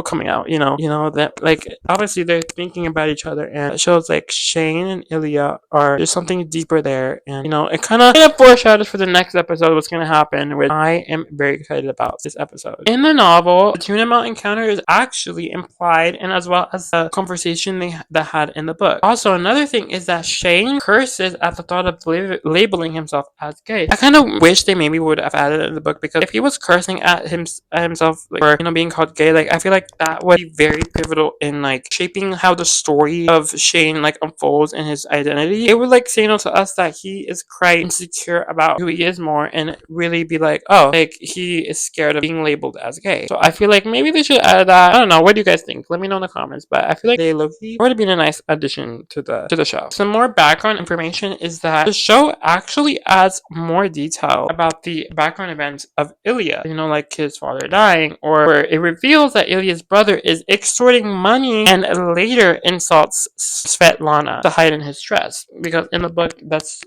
coming out. That like obviously they're thinking about each other, and it shows like Shane and Ilya there's something deeper there, and it kind of foreshadows for the next episode what's gonna happen. Which I am very excited about this episode. In the novel, the tuna melt encounter is actually implied, and as well as the conversation they had in the book. Also, another thing is that Shane curses at the thought of labeling himself as gay. I kind of wish they maybe would have added it in the book, because if he was cursing at himself like, for being called gay, like I feel like that would be very pivotal in like shaping how the story of Shane like unfolds in his identity. It would like signal to us that he is quite insecure about who he is more, and really be like, oh, like he is scared of being labeled as gay. So I feel like maybe they should add that. I don't know. What do you guys think? Let me know in the comments. But I feel like they low-key would have been a nice addition to the show. Some more background information is that the show actually adds more detail about the background events of Ilya. Like his father dying, or where it reveals that Ilya's brother is extorting money and later insults Svetlana to hide in his dress. Because in the book,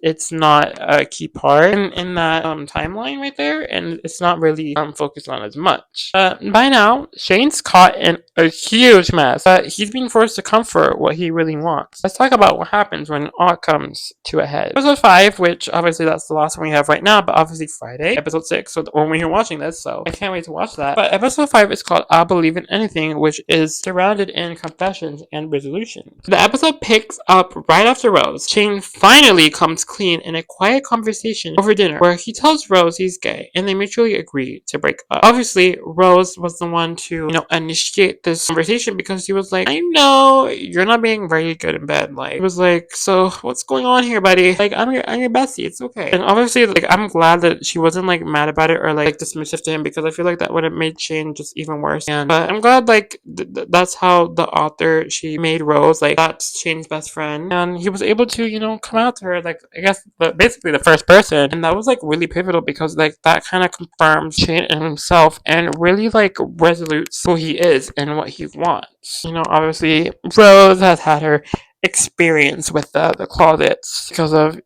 it's not a key part in that timeline right there, and it's not really focused on as much. By now, Shane's caught in a huge mess, but he's being forced to comfort what he really wants. Let's talk about what happens when all comes to a head. Episode 5, which obviously that's the last one we have right now, but obviously Friday, episode 6, so when you're watching this, so I can't wait to watch that. But episode 5 is called I'll Believe in Anything, which is surrounded in confessions and resolutions. The episode picks up right after Rose. Shane finally comes clean in a quiet conversation over dinner, where he tells Rose he's gay, and they mutually agree to break up. Obviously, Rose was the one to, initiate this conversation, because he was like, I know you're not being very good in bed. Like, he was like, so what's going on here, buddy? Like, I'm your bestie. It's okay. And obviously, like, I'm glad that she wasn't like mad about it or like dismissive to him, because I feel like that would have made Shane just even worse. But I'm glad like that's how the author, she made Rose like that's Shane's best friend, and he was able to come out to her like I guess basically the first person, and that was like really pivotal, because like that kind of confirms Shane and himself, and really like resolutes who he is and what he wants. Obviously Rose has had her experience with the closets because of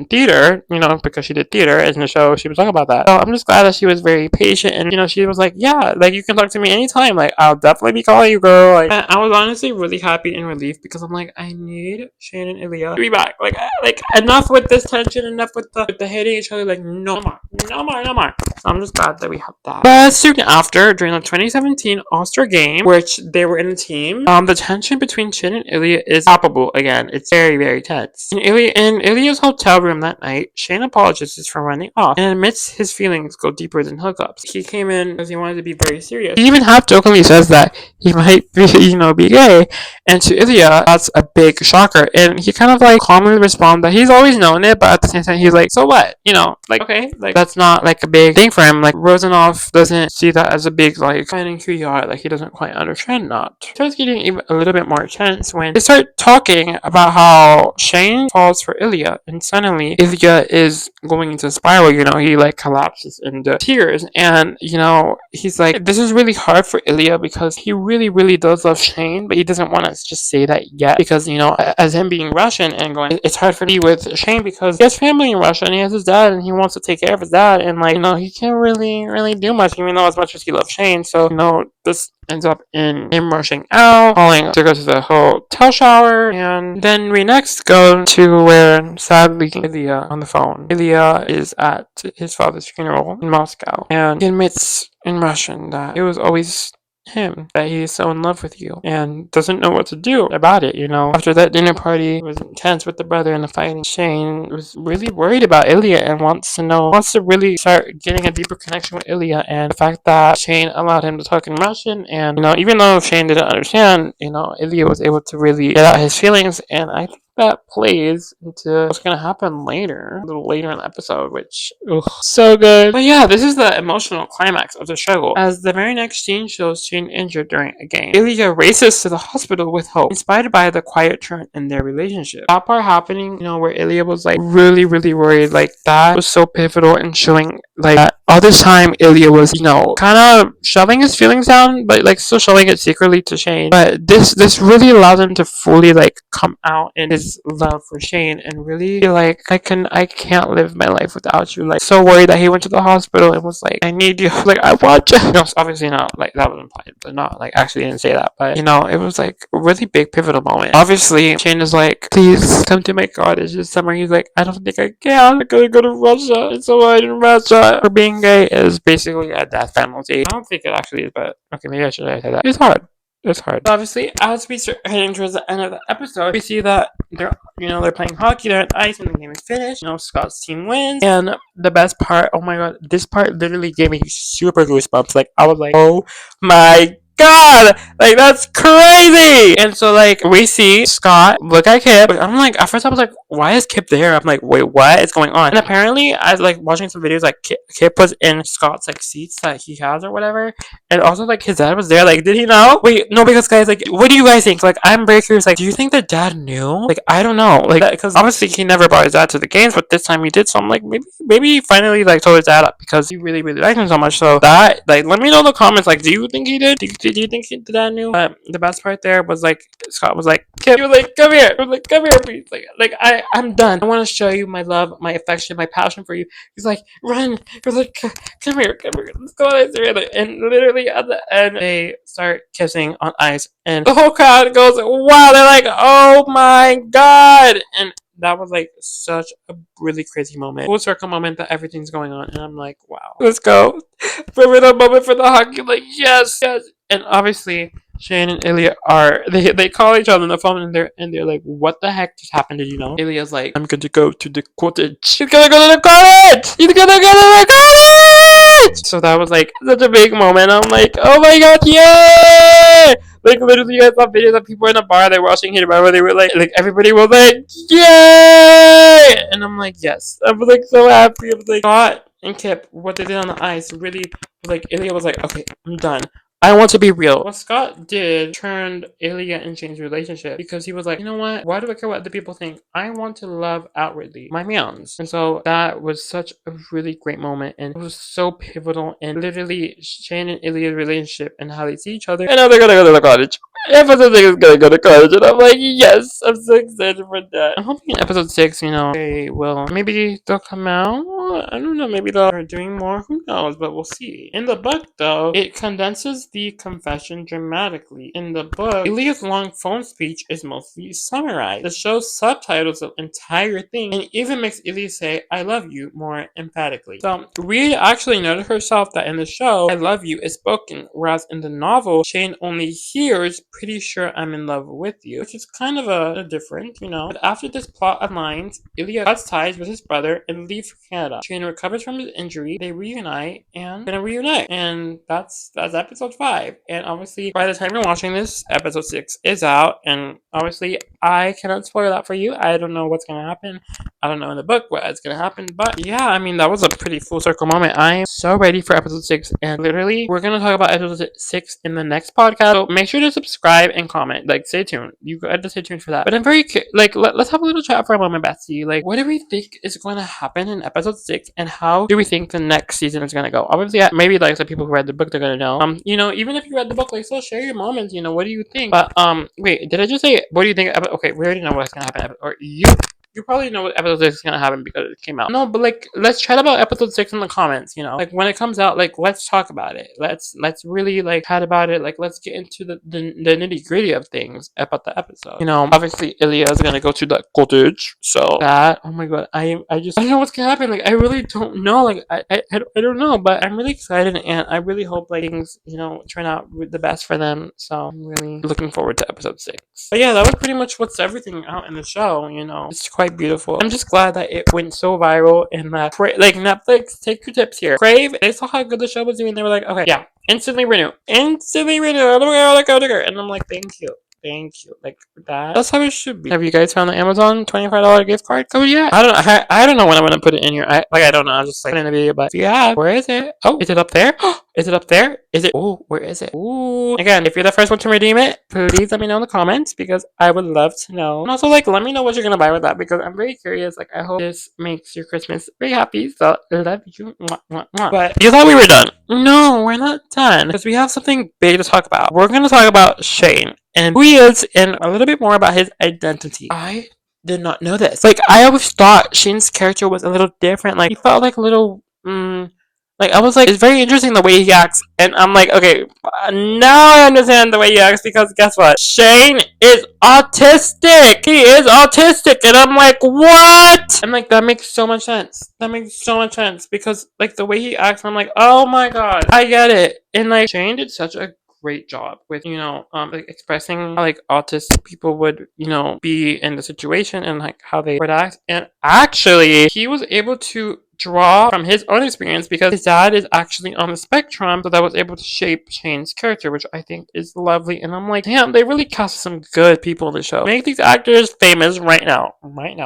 theater, because she did theater in the show. She was talking about that. So I'm just glad that she was very patient, and she was like, yeah, like you can talk to me anytime. Like I'll definitely be calling you, girl. Like I was honestly really happy and relieved because I'm like, I need Shane and Ilya to be back. Like enough with this tension, enough with the hating each other. Like no more, no more, no more. So I'm just glad that we had that. But soon after, during the 2017 All-Star Game, which they were in a team, the tension between Shin and Ilya is palpable again. It's very, very tense. In Ilya's hotel room that night, Shane apologizes for running off and admits his feelings go deeper than hookups. He came in because he wanted to be very serious. He even half-jokingly says that he might be gay, and to Ilya, that's a big shocker. And he kind of like calmly responds that he's always known it, but at the same time, he's like, so what? Okay, like that's not like a big thing for him. Like Rosanov doesn't see that as a big like finding who you are. Like he doesn't quite understand that. It starts getting even a little bit more tense when they start talking about how Shane falls for Ilya, and suddenly Ilya is going into a spiral. He like collapses into tears, and he's like, this is really hard for Ilya because he really, really does love Shane, but he doesn't want to just say that yet because as him being Russian and going, it's hard for me with Shane because he has family in Russia and he has his dad and he wants to take care of his dad, and like he can't really do much, even though as much as he loves Shane. So this ends up in him rushing out, calling to go to the hotel shower, and then we next go to where sadly Ilya on the phone. Ilya is at his father's funeral in Moscow, and he admits in Russian that it was always him, that he is so in love with you and doesn't know what to do about it. After that dinner party was intense with the brother and the fighting, Shane was really worried about Ilya and wants to really start getting a deeper connection with Ilya, and the fact that Shane allowed him to talk in Russian, and even though Shane didn't understand, Ilya was able to really get out his feelings, and I think that plays into what's going to happen later, a little later in the episode, which, so good. But yeah, this is the emotional climax of the show, as the very next scene shows Shane injured during a game. Ilya races to the hospital with hope, inspired by the quiet turn in their relationship. That part happening, where Ilya was like really, really worried, like that was so pivotal in showing like that all this time Ilya was, kind of shoving his feelings down, but like still showing it secretly to Shane. But this really allowed him to fully like come out in his love for Shane and really feel like I can't live my life without you. Like so worried that he went to the hospital and was like, I need you, like I want you. No, obviously not like that was implied, but not like actually didn't say that. But it was like a really big pivotal moment. Obviously Shane is like, please come to my cottage this summer. He's like, I don't think I can. I'm gonna go to Russia. It's so hard in Russia. For being gay is basically a death penalty. I don't think it actually is, but okay, maybe I should say that. It's hard. It's hard. Obviously, as we start heading towards the end of the episode, we see that they're playing hockey. They're at ice when the game is finished. Scott's team wins, and the best part, oh my god, this part literally gave me super goosebumps. Like I was like, oh my god, like that's crazy. And so like we see Scott look at Kip. I'm like, at first I was like, why is Kip there? I'm like, wait, what is going on? And apparently I was like watching some videos, like Kip was in Scott's like seats that he has or whatever, and also like his dad was there. Like, did he know? Wait, no, because guys, like, what do you guys think? Like, I'm very curious. Like, do you think the dad knew? Like, I don't know. Like, because obviously he never brought his dad to the games, but this time he did. So I'm like, maybe he finally like told his dad up because he really really liked him so much. So that like, let me know in the comments. Like, do you think he did? Do you think the dad knew? But the best part there was like Scott was like, Kip, you were like, come here. I was like, come here, please. Like I'm done. I want to show you my love, my affection, my passion for you. He's like, run. He was like, come here. Let's go on ice together. And literally at the end, they start kissing on ice, and the whole crowd goes, wow. They're like, oh my god. And that was like such a really crazy moment. Full circle moment that everything's going on, and I'm like, wow, let's go. Pivotal moment for the hockey. Like, yes. And obviously Shane and Ilya they call each other on the phone, and they're like, what the heck just happened? Did you know? Ilya's like, I'm going to go to the cottage. He's gonna go to the cottage. He's gonna go to the cottage. So that was like such a big moment. I'm like, oh my god, yay! Like literally, you guys saw videos of people in a bar. They were watching Heated Rivalry. They were like everybody was like, yay! And I'm like, yes. I was like so happy. I was like, Scott and Kip, what they did on the ice really was like, Ilya was like, okay, I'm done. I want to be real. What Scott did turned Ilya and Shane's relationship because he was like, you know what? Why do I care what other people think? I want to love outwardly my mans. And so that was such a really great moment, and it was so pivotal in literally Shane and Ilya's relationship and how they see each other. And now they're gonna go to the cottage. Episode 6 is gonna go to college, and I'm like, yes, I'm so excited for that. I'm hoping in episode 6, they will, maybe they'll come out. I don't know, maybe they're doing more, who knows, but we'll see. In the book, though, it condenses the confession dramatically. In the book, Ilya's long phone speech is mostly summarized. The show's subtitles the entire thing, and even makes Ilya say, I love you, more emphatically. So, Rhea actually noted herself that in the show, I love you is spoken, whereas in the novel, Shane only hears, pretty sure I'm in love with you, which is kind of a different, But after this plot aligns, Ilya cuts ties with his brother and leaves for Canada. Shane recovers from his injury, they reunite, and that's episode 5. And obviously, by the time you're watching this, episode 6 is out, and obviously, I cannot spoil that for you. I don't know what's gonna happen. I don't know in the book what's gonna happen, but yeah, I mean, that was a pretty full circle moment. I'm so ready for episode 6, and literally, we're gonna talk about episode 6 in the next podcast, so make sure to subscribe and comment. Stay tuned. You got to stay tuned for that. But I'm very, let's have a little chat for a moment, Bestie. What do we think is going to happen in episode 6, and how do we think the next season is going to go? Obviously, maybe, some people who read the book, they're going to know. Even if you read the book, so share your moments, what do you think? But, wait, did I just say, what do you think? Okay, we already know what's going to happen, or you probably know what episode 6 is gonna happen because it came out. No, but let's chat about episode 6 in the comments. When it comes out, let's talk about it. Let's really chat about it. Let's get into the nitty gritty of things about the episode. Obviously Ilya is gonna go to the cottage, so that, oh my god, I don't know what's gonna happen. I really don't know. I don't know, but I'm really excited, and I really hope things turn out the best for them. So I'm really looking forward to episode 6. But yeah, that was pretty much what's everything out in the show. It's quite beautiful. I'm just glad that it went so viral, and that Netflix, take your tips here. Crave, they saw how good the show was doing. They were like, okay, yeah, instantly renew. And I'm like, thank you. Thank you. That's how it should be. Have you guys found the Amazon $25 gift card code yet? I don't know when I'm gonna put it in here. I don't know. I'm just putting in the video, but yeah, where is it? Oh, is it up there? Is it up there? Is it? Oh, where is it? Ooh. Again, if you're the first one to redeem it, please let me know in the comments, because I would love to know. And also, let me know what you're gonna buy with that, because I'm very curious. I hope this makes your Christmas very happy. So, love you. Mwah, mwah, mwah. But you thought we were done. No, we're not done, because we have something big to talk about. We're gonna talk about Shane and who he is, and a little bit more about his identity. I did not know this. I always thought Shane's character was a little different. He felt a little, I was it's very interesting the way he acts, and I'm like, okay, now I understand the way he acts, because guess what? Shane is autistic! He is autistic! And I'm like, what? I'm like, that makes so much sense. That makes so much sense, because, the way he acts, I'm like, oh my god, I get it. And, Shane did such a great job with, expressing how, autistic people would, be in the situation, and, how they would act. And actually, he was able to draw from his own experience, because his dad is actually on the spectrum, so that was able to shape Shane's character, which I think is lovely. And I'm like, damn, they really cast some good people in the show. Make these actors famous right now.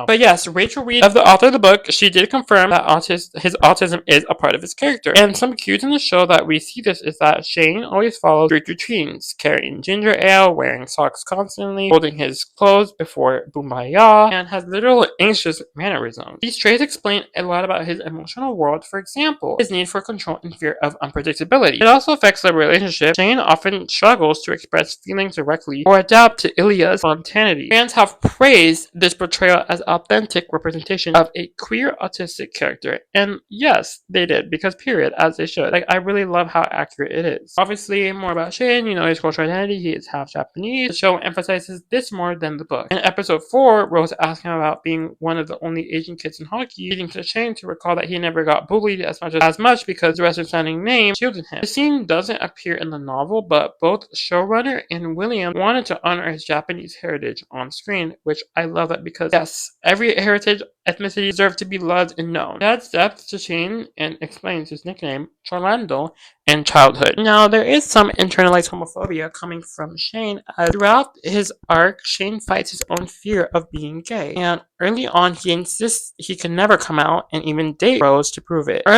But yes, Rachel Reed, of the author of the book, she did confirm that his autism is a part of his character. And some cues in the show that we see this is that Shane always follows strict routines, carrying ginger ale, wearing socks constantly, holding his clothes before Boombayah, and has literal anxious mannerisms. These traits explain a lot about his emotional world. For example, his need for control and fear of unpredictability. It also affects the relationship. Shane often struggles to express feelings directly or adapt to Ilya's spontaneity. Fans have praised this portrayal as authentic representation of a queer autistic character, and yes, they did, because period, as they should. I really love how accurate it is. Obviously, more about Shane, his cultural identity. He is half Japanese. The show emphasizes this more than the book. In episode 4, Rose asked him about being one of the only Asian kids in hockey, leading to Shane to recall that he never got bullied as much because the Western-sounding name shielded him. The scene doesn't appear in the novel, but both showrunner and William wanted to honor his Japanese heritage on screen, which I love that, because yes, every heritage ethnicity deserve to be loved and known. It adds depth to Shane and explains his nickname, Charlando, in childhood. Now, there is some internalized homophobia coming from Shane, as throughout his arc, Shane fights his own fear of being gay. And early on, he insists he can never come out and even date Rose to prove it. To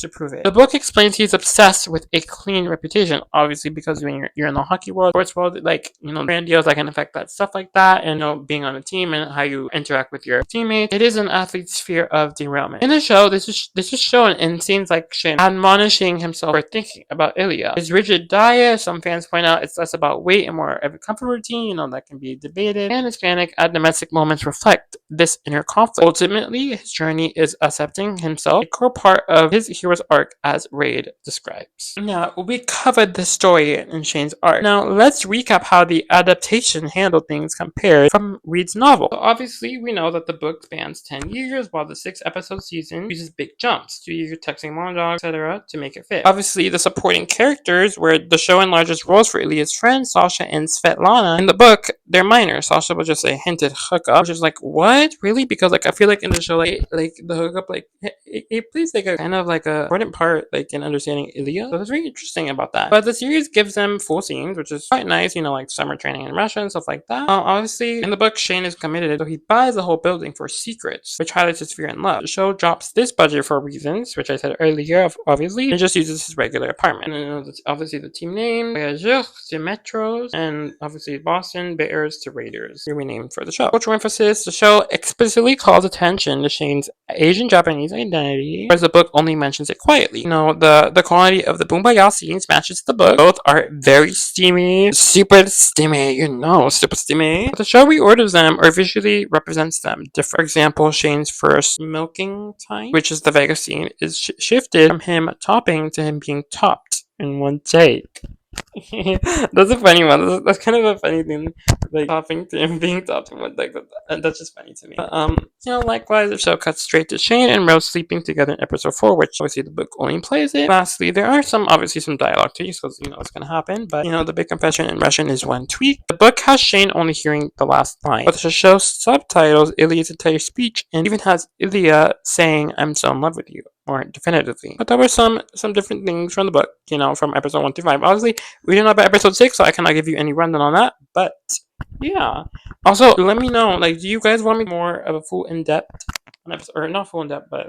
prove it. The book explains he's obsessed with a clean reputation, obviously, because when you're in the hockey world, sports world, like, brand deals that can affect that stuff like that, and being on a team and how you interact with your teammates. It is an athlete's fear of derailment. In the show, this is shown in scenes like Shin admonishing himself for thinking about Ilya. His rigid diet, some fans point out it's less about weight and more of a comfort routine, that can be debated, and his panic at domestic moments reflect this inner conflict. Ultimately, his journey is accepting himself, a core part of his hero's arc, as Raid describes. Now, we covered the story in Shane's arc. Now, let's recap how the adaptation handled things compared from Reed's novel. So obviously, we know that the book spans 10 years, while the 6-episode season uses big jumps, 2-year texting monologue, etc., to make it fit. Obviously, the supporting characters, where the show enlarges roles for Ilya's friends, Sasha and Svetlana. In the book, they're minor. Sasha was just a hinted hookup, which is like, what? Really? Because, I feel like in the show, like the hookup, it plays like a kind of like a important part, in understanding Ilya. So it's very interesting about that. But the series gives them full scenes, which is quite nice, like summer training in Russia and stuff like that. Obviously, in the book, Shane is committed, so he buys the whole building for secrets, which highlights his fear and love. The show drops this budget for reasons, which I said earlier, obviously, and just uses his regular apartment. And obviously the team name, Voyageurs to Metros, and obviously Boston Bears to Raiders. Here we named for the show. Cultural emphasis, the show explicitly calls attention to Shane's Asian Japanese identity, whereas the book only mentions it quietly. The quality of the Boombayah scenes matches the book. Both are very steamy, super steamy, super steamy. But the show reorders them or visually represents them different. For example, Shane's first milking time, which is the Vegas scene, is shifted from him topping to him being topped in one take. That's a funny one. That's kind of a funny thing, topping to him being topped in one take. That's just funny to me. Likewise, the show cuts straight to Shane and Rose sleeping together in episode 4, which obviously the book only plays it. Lastly, there are some dialogue tweaks, because it's gonna happen. But the big confession in Russian is one tweak. The book has Shane only hearing the last line, but the show subtitles Ilya's entire speech and even has Ilya saying, "I'm so in love with you," more definitively. But there were some different things from the book, from episode 1 to 5. Obviously, we didn't know about episode 6, so I cannot give you any rundown on that. But yeah. Also, let me know, do you guys want me more of a full in-depth episode, or not full in-depth, but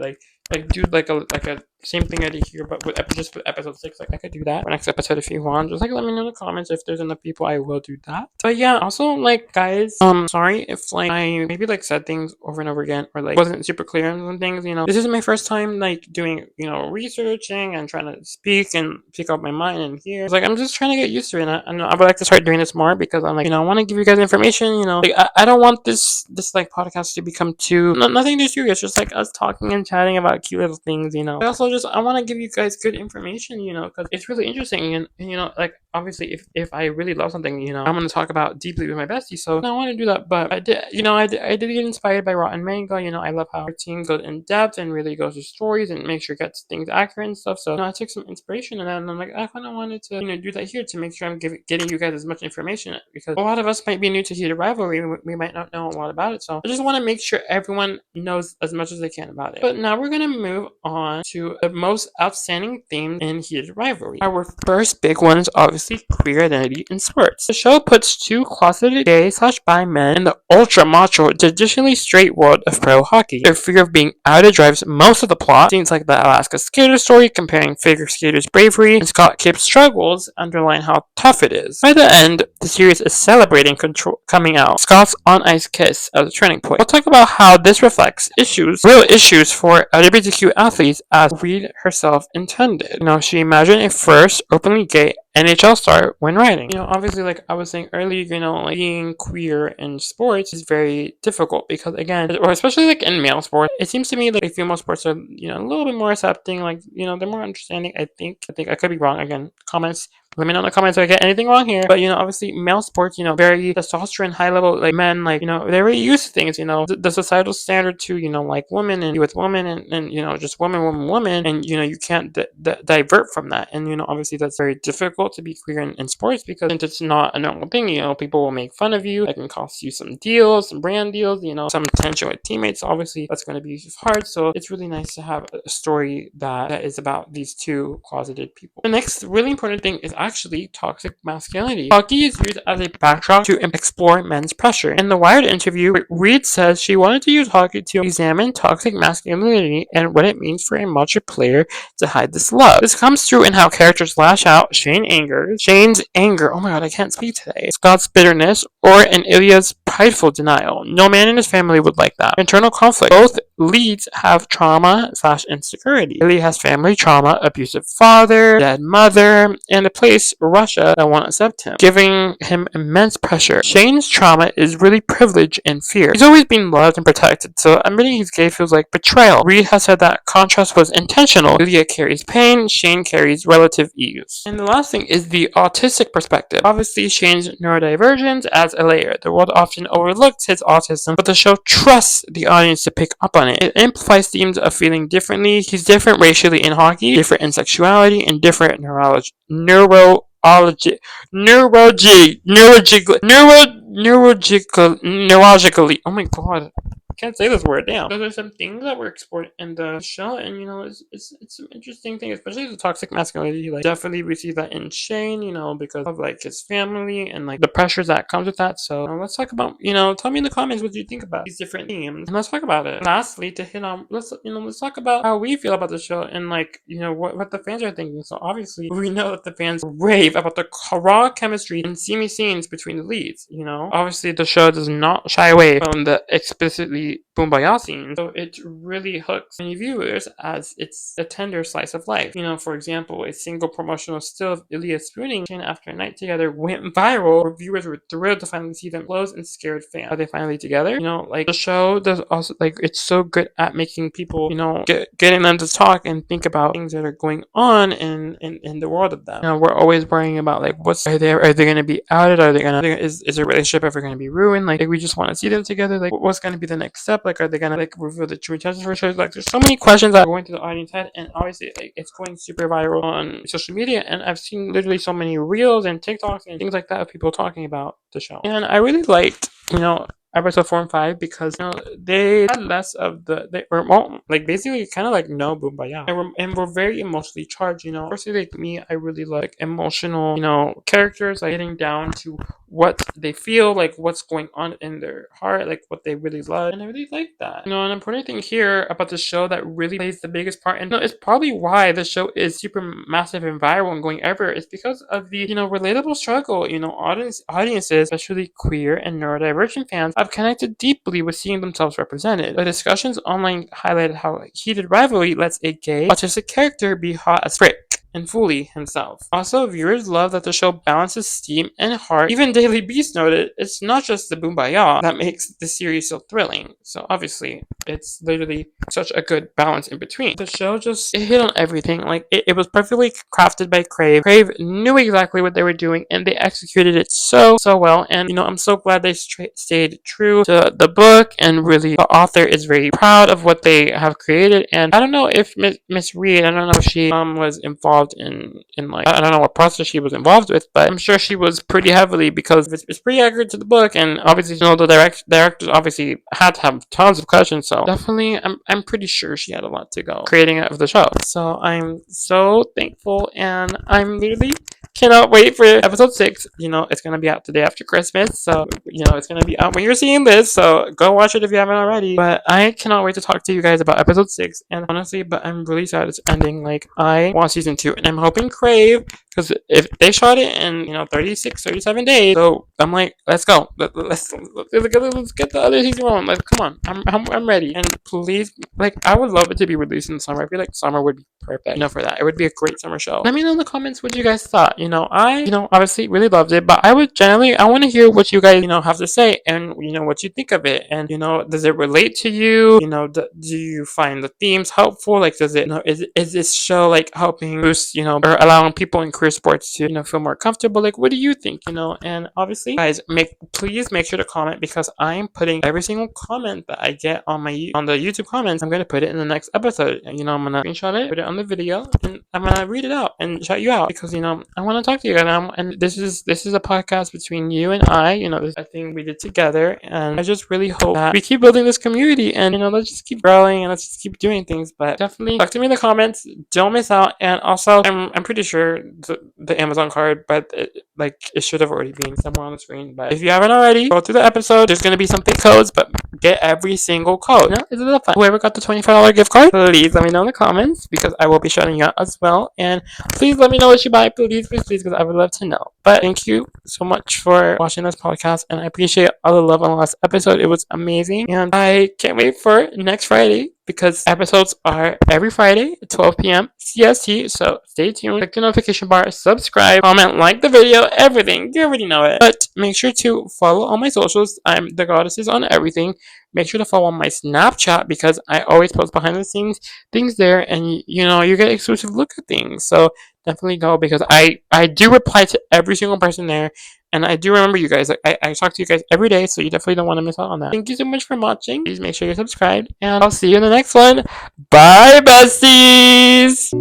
do a same thing I did here, but just with episode 6, I could do that for next episode if you want. Just let me know in the comments if there's enough people. I will do that. But yeah, also guys, sorry if I maybe said things over and over again, or wasn't super clear on some things. This is my first time doing researching and trying to speak and pick up my mind and hear. I'm just trying to get used to it, and I would like to start doing this more, because I'm I want to give you guys information. I don't want this podcast to become too nothing too serious, just us talking and chatting about cute little things. I also I want to give you guys good information, because it's really interesting, and obviously if I really love something, I'm going to talk about deeply with my bestie, so I want to do that. But I did get inspired by Rotten Manga. I love how our team goes in depth and really goes through stories and make sure it gets things accurate and stuff. So I took some inspiration in that, and I'm I kind of wanted to do that here to make sure I'm getting you guys as much information, because a lot of us might be new to Heated Rivalry, we might not know a lot about it, so I just want to make sure everyone knows as much as they can about it. But now we're going to move on to the most outstanding theme in Heated Rivalry. Our first big one is obviously queer identity in sports. The show puts two closeted gay/bi men in the ultra macho, traditionally straight world of pro hockey. Their fear of being outed drives most of the plot. Scenes like the Alaska skater story comparing figure skaters' bravery and Scott Kipp's struggles underline how tough it is. By the end, the series is celebrating coming out. Scott's on-ice kiss as a turning point. We'll talk about how this reflects real issues for LGBTQ athletes, as Reed herself intended. She imagined a first openly gay NHL star when writing. Obviously, I was saying earlier, being queer in sports is very difficult, because again, or especially in male sports, it seems to me female sports are, a little bit more accepting, they're more understanding, I think I could be wrong. Again, comments, Let me know in the comments if I get anything wrong here. But obviously male sports, very testosterone, high level, like men, like they're very used to things. The societal standard to like women and with women and just woman, and you can't divert from that. And obviously that's very difficult to be clear in sports because it's not a normal thing. People will make fun of you. That can cost you some deals, some brand deals. Some tension with teammates. Obviously that's going to be hard. So it's really nice to have a story that is about these two closeted people. The next really important thing is actually toxic masculinity. Hockey is used as a backdrop to explore men's pressure. In the Wired interview, Reed says she wanted to use hockey to examine toxic masculinity and what it means for a mature player to hide this love. This comes through in how characters lash out Shane's anger, oh my god, I can't speak today, Scott's bitterness, or in Ilya's prideful denial. No man in his family would like that. Internal conflict. Both leads have trauma/insecurity. Ilya has family trauma, abusive father, dead mother, and a place, Russia, that won't accept him, giving him immense pressure. Shane's trauma is really privilege and fear. He's always been loved and protected, so admitting he's gay feels like betrayal. Reed has said that contrast was intentional. Ilya carries pain, Shane carries relative ease. And the last thing is the autistic perspective. Obviously, Shane's neurodivergence adds a layer. The world often overlooks his autism, but the show trusts the audience to pick up on it. It amplifies themes of feeling differently. He's different racially in hockey, different in sexuality, and different neurologically. Oh my god. I can't say this word. Damn. So there's some things that were explored in the show, and it's some interesting thing, especially the toxic masculinity. Like definitely we see that in Shane, because of like his family and like the pressures that comes with that. So let's talk about, tell me in the comments what you think about these different themes, and let's talk about it. Lastly, to hit on, let's talk about how we feel about the show and like what the fans are thinking. So obviously we know that the fans rave about the raw chemistry and seamy scenes between the leads. Obviously the show does not shy away from the explicitly Boombayah scene, so it really hooks many viewers as it's a tender slice of life. For example, a single promotional still of Ilya spooning Shane after a night together went viral, where viewers were thrilled to finally see them close and scared fans. Are they finally together? Like the show does also, like, it's so good at making people, getting them to talk and think about things that are going on in the world of them. We're always worrying about like are they going to be outed? Is their relationship ever going to be ruined? Like we just want to see them together. Like what's going to be the next step? Like are they gonna like reveal the true intentions for shows? Like there's so many questions that are going through the audience head, and obviously like, it's going super viral on social media, and I've seen literally so many reels and TikToks and things like that of people talking about the show. And I really liked episode 4 and 5 because they had less of they were more, like basically kind of like no Boombayah, and we're very emotionally charged. Personally, like me, I really like emotional characters, like getting down to what they feel, like what's going on in their heart, like what they really love, and I really like that. An important thing here about the show that really plays the biggest part, and it's probably why the show is super massive and viral and going everywhere, is because of the relatable struggle. Audiences, especially queer and neurodivergent fans, have connected deeply with seeing themselves represented. The discussions online highlighted how Heated Rivalry lets a gay, autistic character be hot as frick and fully himself. Also, viewers love that the show balances steam and heart. Even Daily Beast noted, it's not just the Boombayah that makes the series so thrilling. So obviously, it's literally such a good balance in between. The show it hit on everything. Like it was perfectly crafted by Crave. Crave knew exactly what they were doing, and they executed it so well. And I'm so glad they stayed true to the book, and really the author is very proud of what they have created. And I don't know if Miss Reed, I don't know if she was involved in like, I don't know what process she was involved with, but I'm sure she was pretty heavily, because it's pretty accurate to the book, and obviously the directors obviously had to have tons of questions. So definitely I'm pretty sure she had a lot to go creating of the show. So I'm so thankful, and I'm literally cannot wait for episode 6. It's gonna be out the day after Christmas, so it's gonna be out when you're seeing this, so go watch it if you haven't already. But I cannot wait to talk to you guys about episode 6, and honestly, but I'm really sad it's ending. Like I want season 2, and I'm hoping Crave, because if they shot it in 37 days, so I'm like, let's go, let's get the other season on. Like come on, I'm ready, and please, like I would love it to be released in the summer. I feel like summer would be perfect for that. It would be a great summer show. Let me know in the comments what you guys thought. I obviously really loved it, but I want to hear what you guys have to say, and what you think of it, and does it relate to you? Do you find the themes helpful? Like, does it is this show like helping boost or allowing people in career sports to feel more comfortable? Like, what do you think? And obviously, guys, please make sure to comment, because I'm putting every single comment that I get on the YouTube comments. I'm gonna put it in the next episode. I'm gonna screenshot it, put it on the video, and I'm gonna read it out and shout you out, because I want to talk to you, and this is a podcast between you and I. This is a thing we did together, and I just really hope that we keep building this community, and let's just keep growing, and let's just keep doing things. But definitely talk to me in the comments. Don't miss out. And also, I'm pretty sure the Amazon card, but it should have already been somewhere on the screen. But if you haven't already, go through the episode. There's gonna be some fake codes, but get every single code. It's a little fun. Whoever got the $25 gift card, please let me know in the comments, because I will be shouting you out as well. And please let me know what you buy, please, because I would love to know. But thank you so much for watching this podcast, and I appreciate all the love on the last episode. It was amazing, and I can't wait for next Friday, because episodes are every Friday at 12 p.m. CST. So stay tuned, click the notification bar, subscribe, comment, like the video, everything. You already know it. But make sure to follow all my socials. I'm the Goddesses on everything. Make sure to follow my Snapchat, because I always post behind the scenes things there, and you get exclusive look at things. So definitely go, because I do reply to every single person there, and I do remember you guys. I talk to you guys every day, so you definitely don't want to miss out on that. Thank you so much for watching. Please make sure you're subscribed, and I'll see you in the next one. Bye, besties!